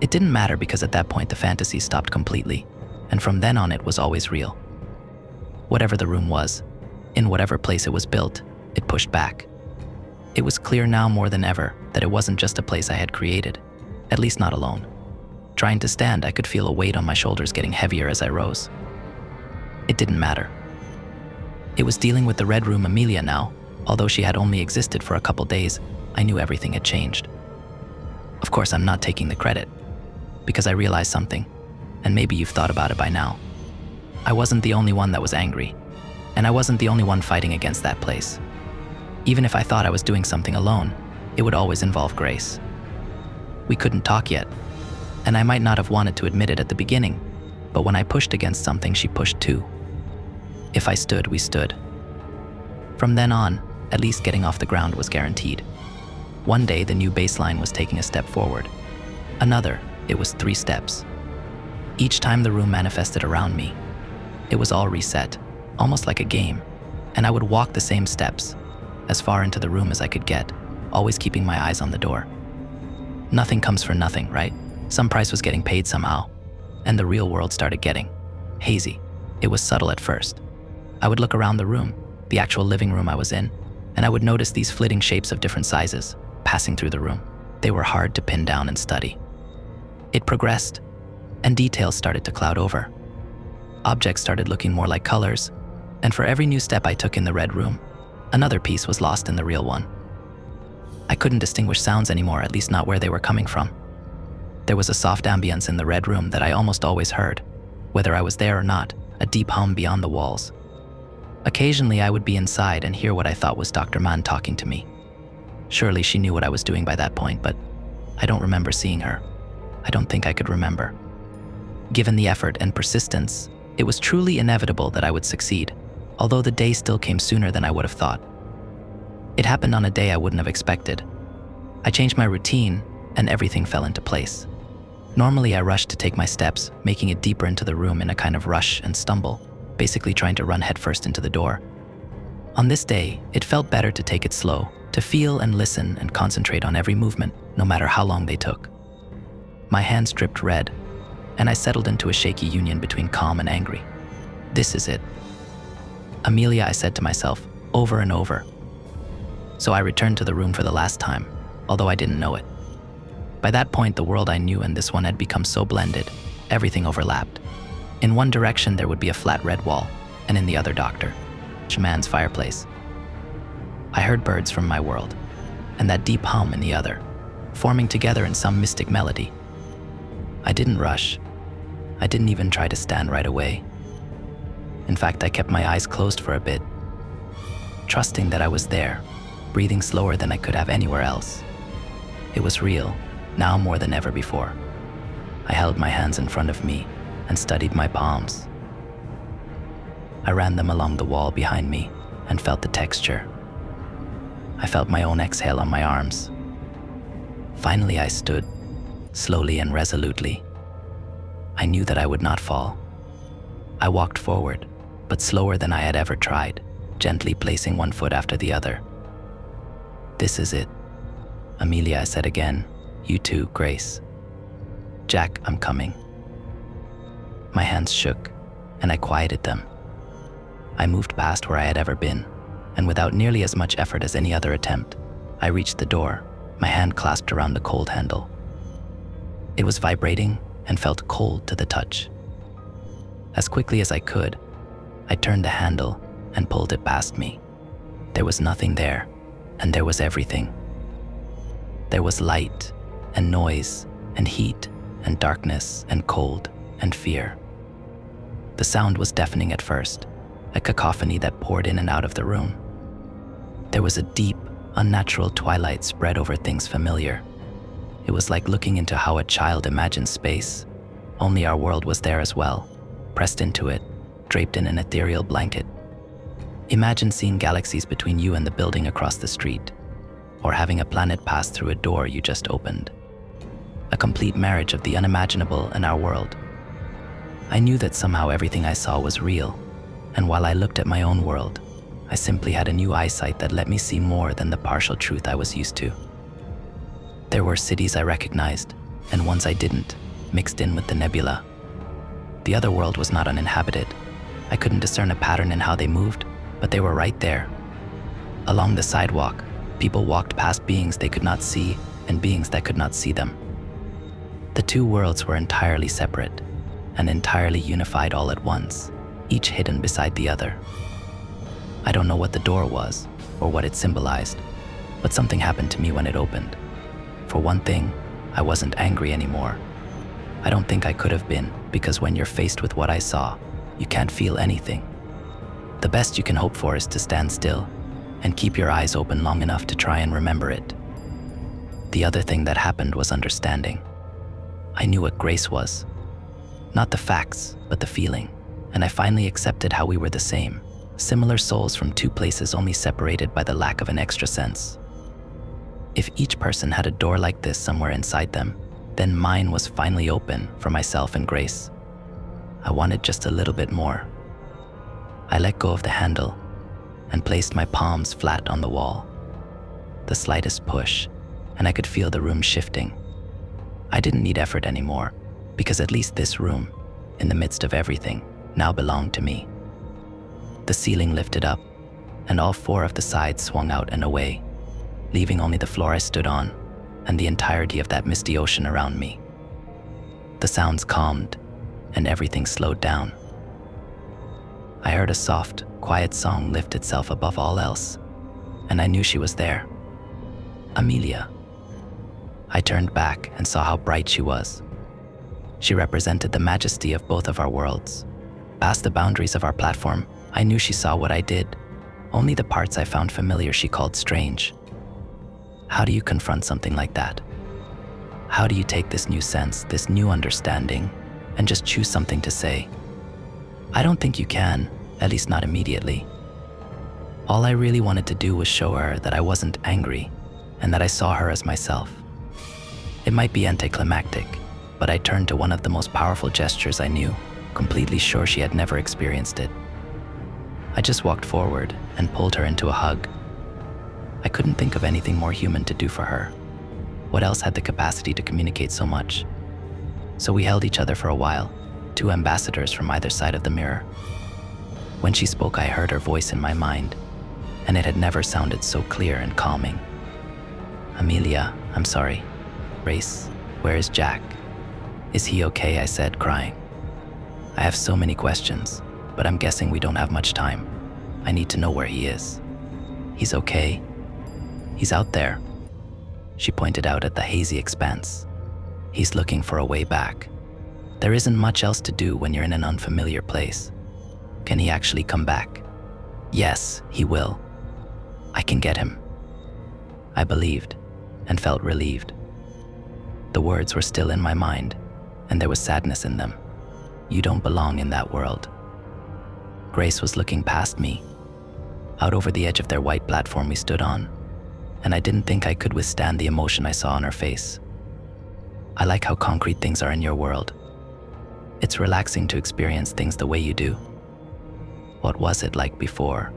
It didn't matter because at that point the fantasy stopped completely, and from then on it was always real. Whatever the room was, in whatever place it was built, it pushed back. It was clear now more than ever that it wasn't just a place I had created, at least not alone. Trying to stand, I could feel a weight on my shoulders getting heavier as I rose. It didn't matter. It was dealing with the Red Room Amelia now. Although she had only existed for a couple days, I knew everything had changed. Of course, I'm not taking the credit, because I realized something, and maybe you've thought about it by now. I wasn't the only one that was angry, and I wasn't the only one fighting against that place. Even if I thought I was doing something alone, it would always involve Grace. We couldn't talk yet, and I might not have wanted to admit it at the beginning, but when I pushed against something, she pushed too. If I stood, we stood. From then on, at least getting off the ground was guaranteed. One day, the new baseline was taking a step forward. Another, it was 3 steps. Each time the room manifested around me, it was all reset, almost like a game, and I would walk the same steps, as far into the room as I could get, always keeping my eyes on the door. Nothing comes for nothing, right? Some price was getting paid somehow, and the real world started getting hazy. It was subtle at first. I would look around the room, the actual living room I was in, and I would notice these flitting shapes of different sizes passing through the room. They were hard to pin down and study. It progressed, and details started to cloud over. Objects started looking more like colors, and for every new step I took in the red room, another piece was lost in the real one. I couldn't distinguish sounds anymore, at least not where they were coming from. There was a soft ambience in the red room that I almost always heard, whether I was there or not, a deep hum beyond the walls. Occasionally I would be inside and hear what I thought was Dr. Mann talking to me. Surely she knew what I was doing by that point, but I don't remember seeing her. I don't think I could remember. Given the effort and persistence, it was truly inevitable that I would succeed, although the day still came sooner than I would have thought. It happened on a day I wouldn't have expected. I changed my routine, and everything fell into place. Normally I rushed to take my steps, making it deeper into the room in a kind of rush and stumble, basically trying to run headfirst into the door. On this day, it felt better to take it slow, to feel and listen and concentrate on every movement, no matter how long they took. My hands dripped red, and I settled into a shaky union between calm and angry. This is it. Amelia, I said to myself, over and over. So I returned to the room for the last time, although I didn't know it. By that point, the world I knew and this one had become so blended, everything overlapped. In one direction, there would be a flat red wall, and in the other, Dr. Man's fireplace. I heard birds from my world, and that deep hum in the other, forming together in some mystic melody. I didn't rush. I didn't even try to stand right away. In fact, I kept my eyes closed for a bit, trusting that I was there, breathing slower than I could have anywhere else. It was real, now more than ever before. I held my hands in front of me and studied my palms. I ran them along the wall behind me and felt the texture. I felt my own exhale on my arms. Finally, I stood, slowly and resolutely. I knew that I would not fall. I walked forward, but slower than I had ever tried, gently placing one foot after the other. This is it. Amelia, I said again. You too, Grace. Jack, I'm coming. My hands shook, and I quieted them. I moved past where I had ever been, and without nearly as much effort as any other attempt, I reached the door, my hand clasped around the cold handle. It was vibrating and felt cold to the touch. As quickly as I could, I turned the handle and pulled it past me. There was nothing there, and there was everything. There was light and noise and heat and darkness and cold and fear. The sound was deafening at first, a cacophony that poured in and out of the room. There was a deep, unnatural twilight spread over things familiar. It was like looking into how a child imagines space, only our world was there as well, pressed into it, draped in an ethereal blanket. Imagine seeing galaxies between you and the building across the street, or having a planet pass through a door you just opened. A complete marriage of the unimaginable and our world. I knew that somehow everything I saw was real, and while I looked at my own world, I simply had a new eyesight that let me see more than the partial truth I was used to. There were cities I recognized, and ones I didn't, mixed in with the nebula. The other world was not uninhabited. I couldn't discern a pattern in how they moved, but they were right there. Along the sidewalk, people walked past beings they could not see and beings that could not see them. The two worlds were entirely separate and entirely unified all at once, each hidden beside the other. I don't know what the door was or what it symbolized, but something happened to me when it opened. For one thing, I wasn't angry anymore. I don't think I could have been, because when you're faced with what I saw, you can't feel anything. The best you can hope for is to stand still and keep your eyes open long enough to try and remember it. The other thing that happened was understanding. I knew what grace was. Not the facts, but the feeling. And I finally accepted how we were the same. Similar souls from two places only separated by the lack of an extra sense. If each person had a door like this somewhere inside them, then mine was finally open for myself and Grace. I wanted just a little bit more. I let go of the handle and placed my palms flat on the wall. The slightest push, and I could feel the room shifting. I didn't need effort anymore, because at least this room, in the midst of everything, now belonged to me. The ceiling lifted up, and all four of the sides swung out and away, leaving only the floor I stood on and the entirety of that misty ocean around me. The sounds calmed, and everything slowed down. I heard a soft, quiet song lift itself above all else, and I knew she was there. Amelia. I turned back and saw how bright she was. She represented the majesty of both of our worlds. Past the boundaries of our platform, I knew she saw what I did. Only the parts I found familiar she called strange. How do you confront something like that? How do you take this new sense, this new understanding, and just choose something to say? I don't think you can, at least not immediately. All I really wanted to do was show her that I wasn't angry and that I saw her as myself. It might be anticlimactic, but I turned to one of the most powerful gestures I knew, completely sure she had never experienced it. I just walked forward and pulled her into a hug. I couldn't think of anything more human to do for her. What else had the capacity to communicate so much? So we held each other for a while, two ambassadors from either side of the mirror. When she spoke, I heard her voice in my mind, and it had never sounded so clear and calming. Amelia, I'm sorry. Grace, where is Jack? Is he okay? I said, crying. I have so many questions, but I'm guessing we don't have much time. I need to know where he is. He's okay. He's out there. She pointed out at the hazy expanse. He's looking for a way back. There isn't much else to do when you're in an unfamiliar place. Can he actually come back? Yes, he will. I can get him. I believed and felt relieved. The words were still in my mind, and there was sadness in them. You don't belong in that world. Grace was looking past me, out over the edge of their white platform we stood on, and I didn't think I could withstand the emotion I saw on her face. I like how concrete things are in your world. It's relaxing to experience things the way you do. What was it like before?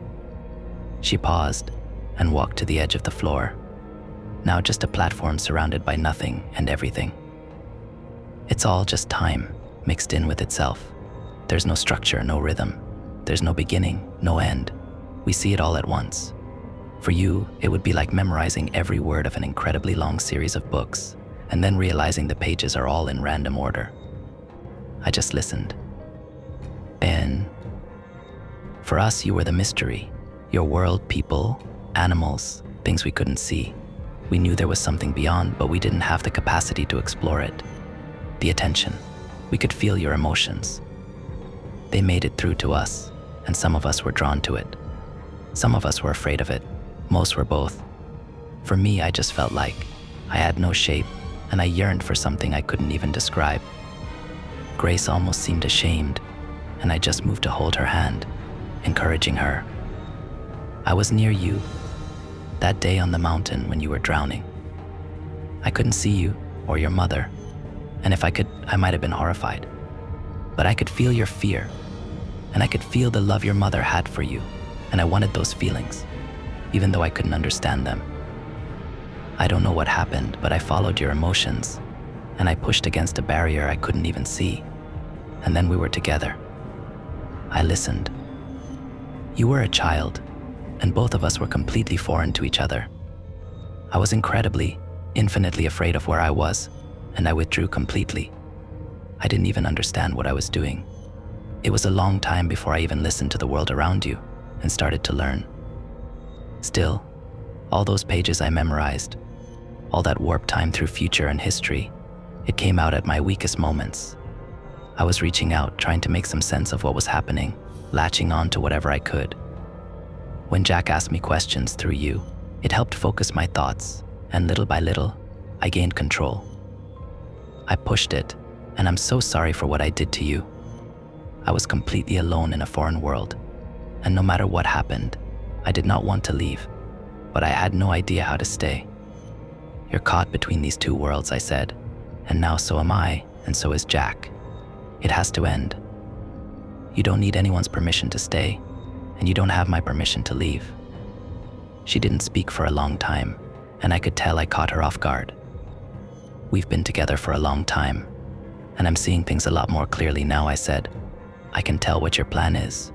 She paused and walked to the edge of the floor. Now just a platform surrounded by nothing and everything. It's all just time, mixed in with itself. There's no structure, no rhythm. There's no beginning, no end. We see it all at once. For you, it would be like memorizing every word of an incredibly long series of books, and then realizing the pages are all in random order. I just listened. Ben. For us, you were the mystery. Your world, people, animals, things we couldn't see. We knew there was something beyond, but we didn't have the capacity to explore it. The attention. We could feel your emotions. They made it through to us, and some of us were drawn to it. Some of us were afraid of it. Most were both. For me, I just felt like I had no shape, and I yearned for something I couldn't even describe. Grace almost seemed ashamed, and I just moved to hold her hand, encouraging her. I was near you, that day on the mountain when you were drowning. I couldn't see you or your mother, and if I could, I might have been horrified. But I could feel your fear, and I could feel the love your mother had for you, and I wanted those feelings, even though I couldn't understand them. I don't know what happened, but I followed your emotions, and I pushed against a barrier I couldn't even see, and then we were together. I listened. You were a child, and both of us were completely foreign to each other. I was incredibly, infinitely afraid of where I was, and I withdrew completely. I didn't even understand what I was doing. It was a long time before I even listened to the world around you and started to learn. Still, all those pages I memorized, all that warped time through future and history, it came out at my weakest moments. I was reaching out, trying to make some sense of what was happening, latching on to whatever I could. When Jack asked me questions through you, it helped focus my thoughts, and little by little, I gained control. I pushed it, and I'm so sorry for what I did to you. I was completely alone in a foreign world, and no matter what happened, I did not want to leave, but I had no idea how to stay. You're caught between these two worlds, I said, and now so am I, and so is Jack. It has to end. You don't need anyone's permission to stay, and you don't have my permission to leave. She didn't speak for a long time, and I could tell I caught her off guard. We've been together for a long time, and I'm seeing things a lot more clearly now, I said. I can tell what your plan is.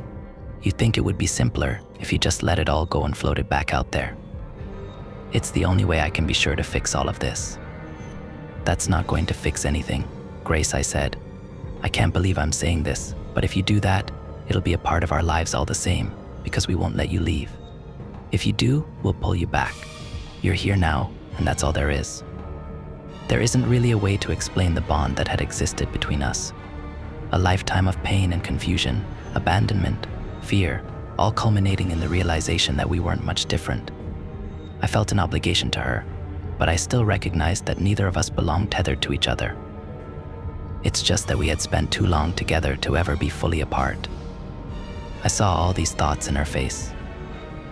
You think it would be simpler if you just let it all go and floated back out there. It's the only way I can be sure to fix all of this. That's not going to fix anything, Grace, I said. I can't believe I'm saying this, but if you do that, it'll be a part of our lives all the same, because we won't let you leave. If you do, we'll pull you back. You're here now, and that's all there is. There isn't really a way to explain the bond that had existed between us. A lifetime of pain and confusion, abandonment, fear, all culminating in the realization that we weren't much different. I felt an obligation to her, but I still recognized that neither of us belonged tethered to each other. It's just that we had spent too long together to ever be fully apart. I saw all these thoughts in her face.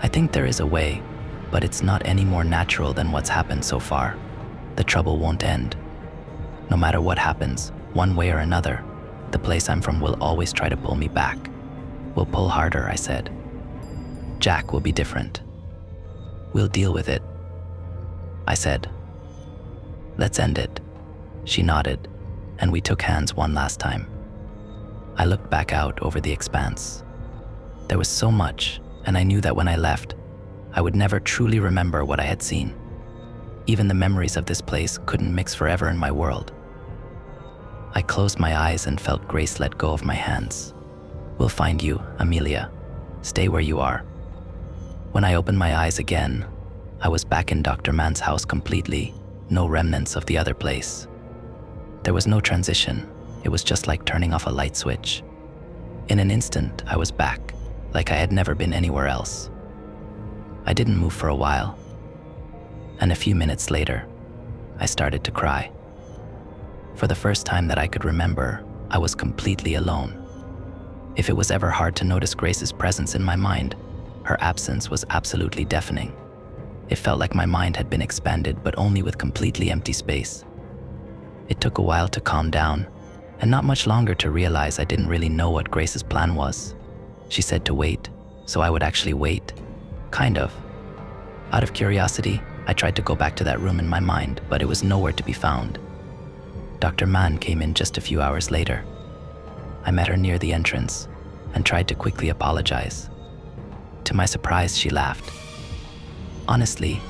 I think there is a way, but it's not any more natural than what's happened so far. The trouble won't end. No matter what happens, one way or another, the place I'm from will always try to pull me back. We'll pull harder, I said. Jack will be different. We'll deal with it. I said. Let's end it. She nodded, and we took hands one last time. I looked back out over the expanse. There was so much, and I knew that when I left, I would never truly remember what I had seen. Even the memories of this place couldn't mix forever in my world. I closed my eyes and felt Grace let go of my hands. We'll find you, Amelia. Stay where you are. When I opened my eyes again, I was back in Dr. Mann's house completely, no remnants of the other place. There was no transition. It was just like turning off a light switch. In an instant, I was back, like I had never been anywhere else. I didn't move for a while, and a few minutes later, I started to cry. For the first time that I could remember, I was completely alone. If it was ever hard to notice Grace's presence in my mind, her absence was absolutely deafening. It felt like my mind had been expanded, but only with completely empty space. It took a while to calm down, and not much longer to realize I didn't really know what Grace's plan was. She said to wait, so I would actually wait. Kind of. Out of curiosity, I tried to go back to that room in my mind, but it was nowhere to be found. Dr. Mann came in just a few hours later. I met her near the entrance and tried to quickly apologize. To my surprise, she laughed. Honestly,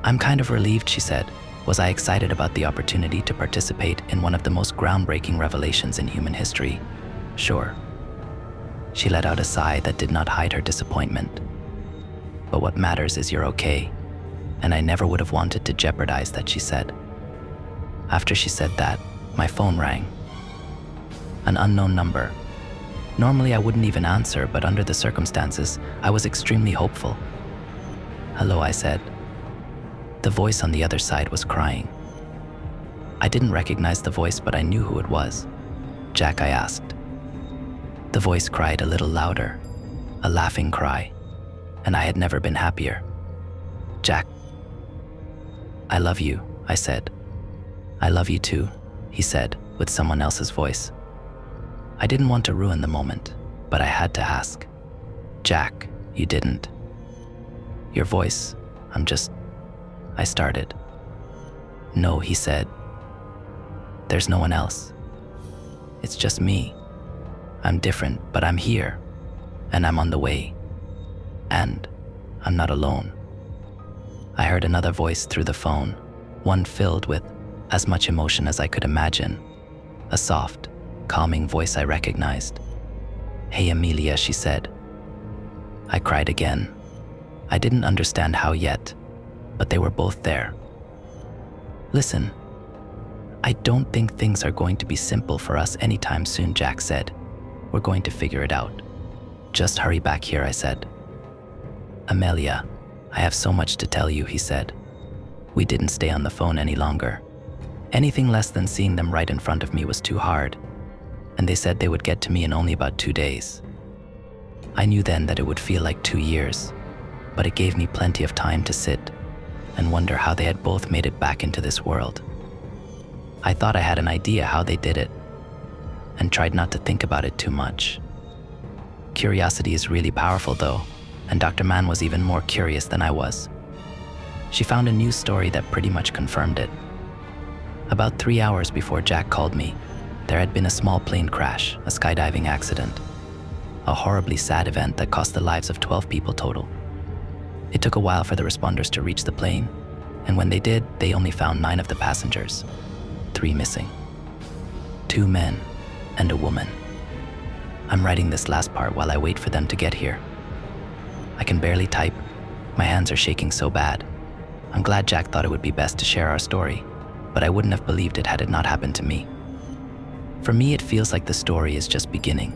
I'm kind of relieved, she said. Was I excited about the opportunity to participate in one of the most groundbreaking revelations in human history? Sure. She let out a sigh that did not hide her disappointment. But what matters is you're okay, and I never would have wanted to jeopardize that, she said. After she said that, my phone rang. An unknown number. Normally I wouldn't even answer, but under the circumstances, I was extremely hopeful. Hello, I said. The voice on the other side was crying. I didn't recognize the voice, but I knew who it was. Jack, I asked. The voice cried a little louder, a laughing cry, and I had never been happier. Jack. I love you, I said. I love you too, he said, with someone else's voice. I didn't want to ruin the moment, but I had to ask. Jack, you didn't. Your voice, I started. No, he said. There's no one else. It's just me. I'm different, but I'm here, and I'm on the way. And I'm not alone. I heard another voice through the phone, one filled with as much emotion as I could imagine. A soft, calming voice I recognized. Hey, Amelia, she said. I cried again. I didn't understand how yet, but they were both there. Listen, I don't think things are going to be simple for us anytime soon, Jack said. We're going to figure it out. Just hurry back here, I said. Amelia, I have so much to tell you, he said. We didn't stay on the phone any longer. Anything less than seeing them right in front of me was too hard, and they said they would get to me in only about 2 days. I knew then that it would feel like 2 years, but it gave me plenty of time to sit and wonder how they had both made it back into this world. I thought I had an idea how they did it, and tried not to think about it too much. Curiosity is really powerful though, and Dr. Mann was even more curious than I was. She found a news story that pretty much confirmed it. About 3 hours before Jack called me, there had been a small plane crash, a skydiving accident. A horribly sad event that cost the lives of 12 people total. It took a while for the responders to reach the plane, and when they did, they only found 9 of the passengers, 3 missing. 2 men and a woman. I'm writing this last part while I wait for them to get here. I can barely type. My hands are shaking so bad. I'm glad Jack thought it would be best to share our story, but I wouldn't have believed it had it not happened to me. For me, it feels like the story is just beginning.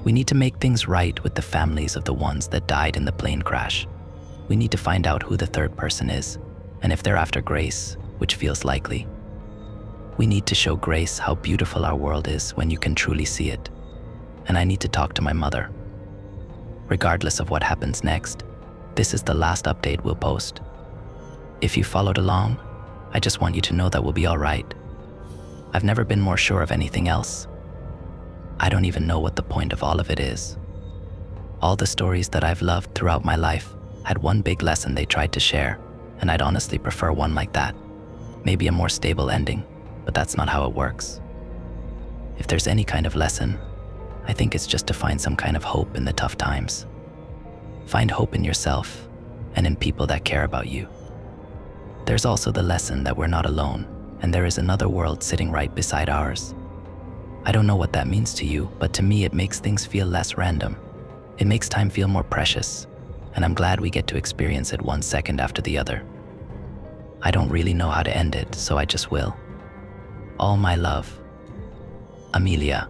We need to make things right with the families of the ones that died in the plane crash. We need to find out who the third person is, and if they're after Grace, which feels likely. We need to show Grace how beautiful our world is when you can truly see it. And I need to talk to my mother. Regardless of what happens next, this is the last update we'll post. If you followed along, I just want you to know that we'll be all right. I've never been more sure of anything else. I don't even know what the point of all of it is. All the stories that I've loved throughout my life had one big lesson they tried to share, and I'd honestly prefer one like that. Maybe a more stable ending, but that's not how it works. If there's any kind of lesson, I think it's just to find some kind of hope in the tough times. Find hope in yourself and in people that care about you. There's also the lesson that we're not alone, and there is another world sitting right beside ours. I don't know what that means to you, but to me it makes things feel less random. It makes time feel more precious, and I'm glad we get to experience it one second after the other. I don't really know how to end it, so I just will. All my love, Amelia.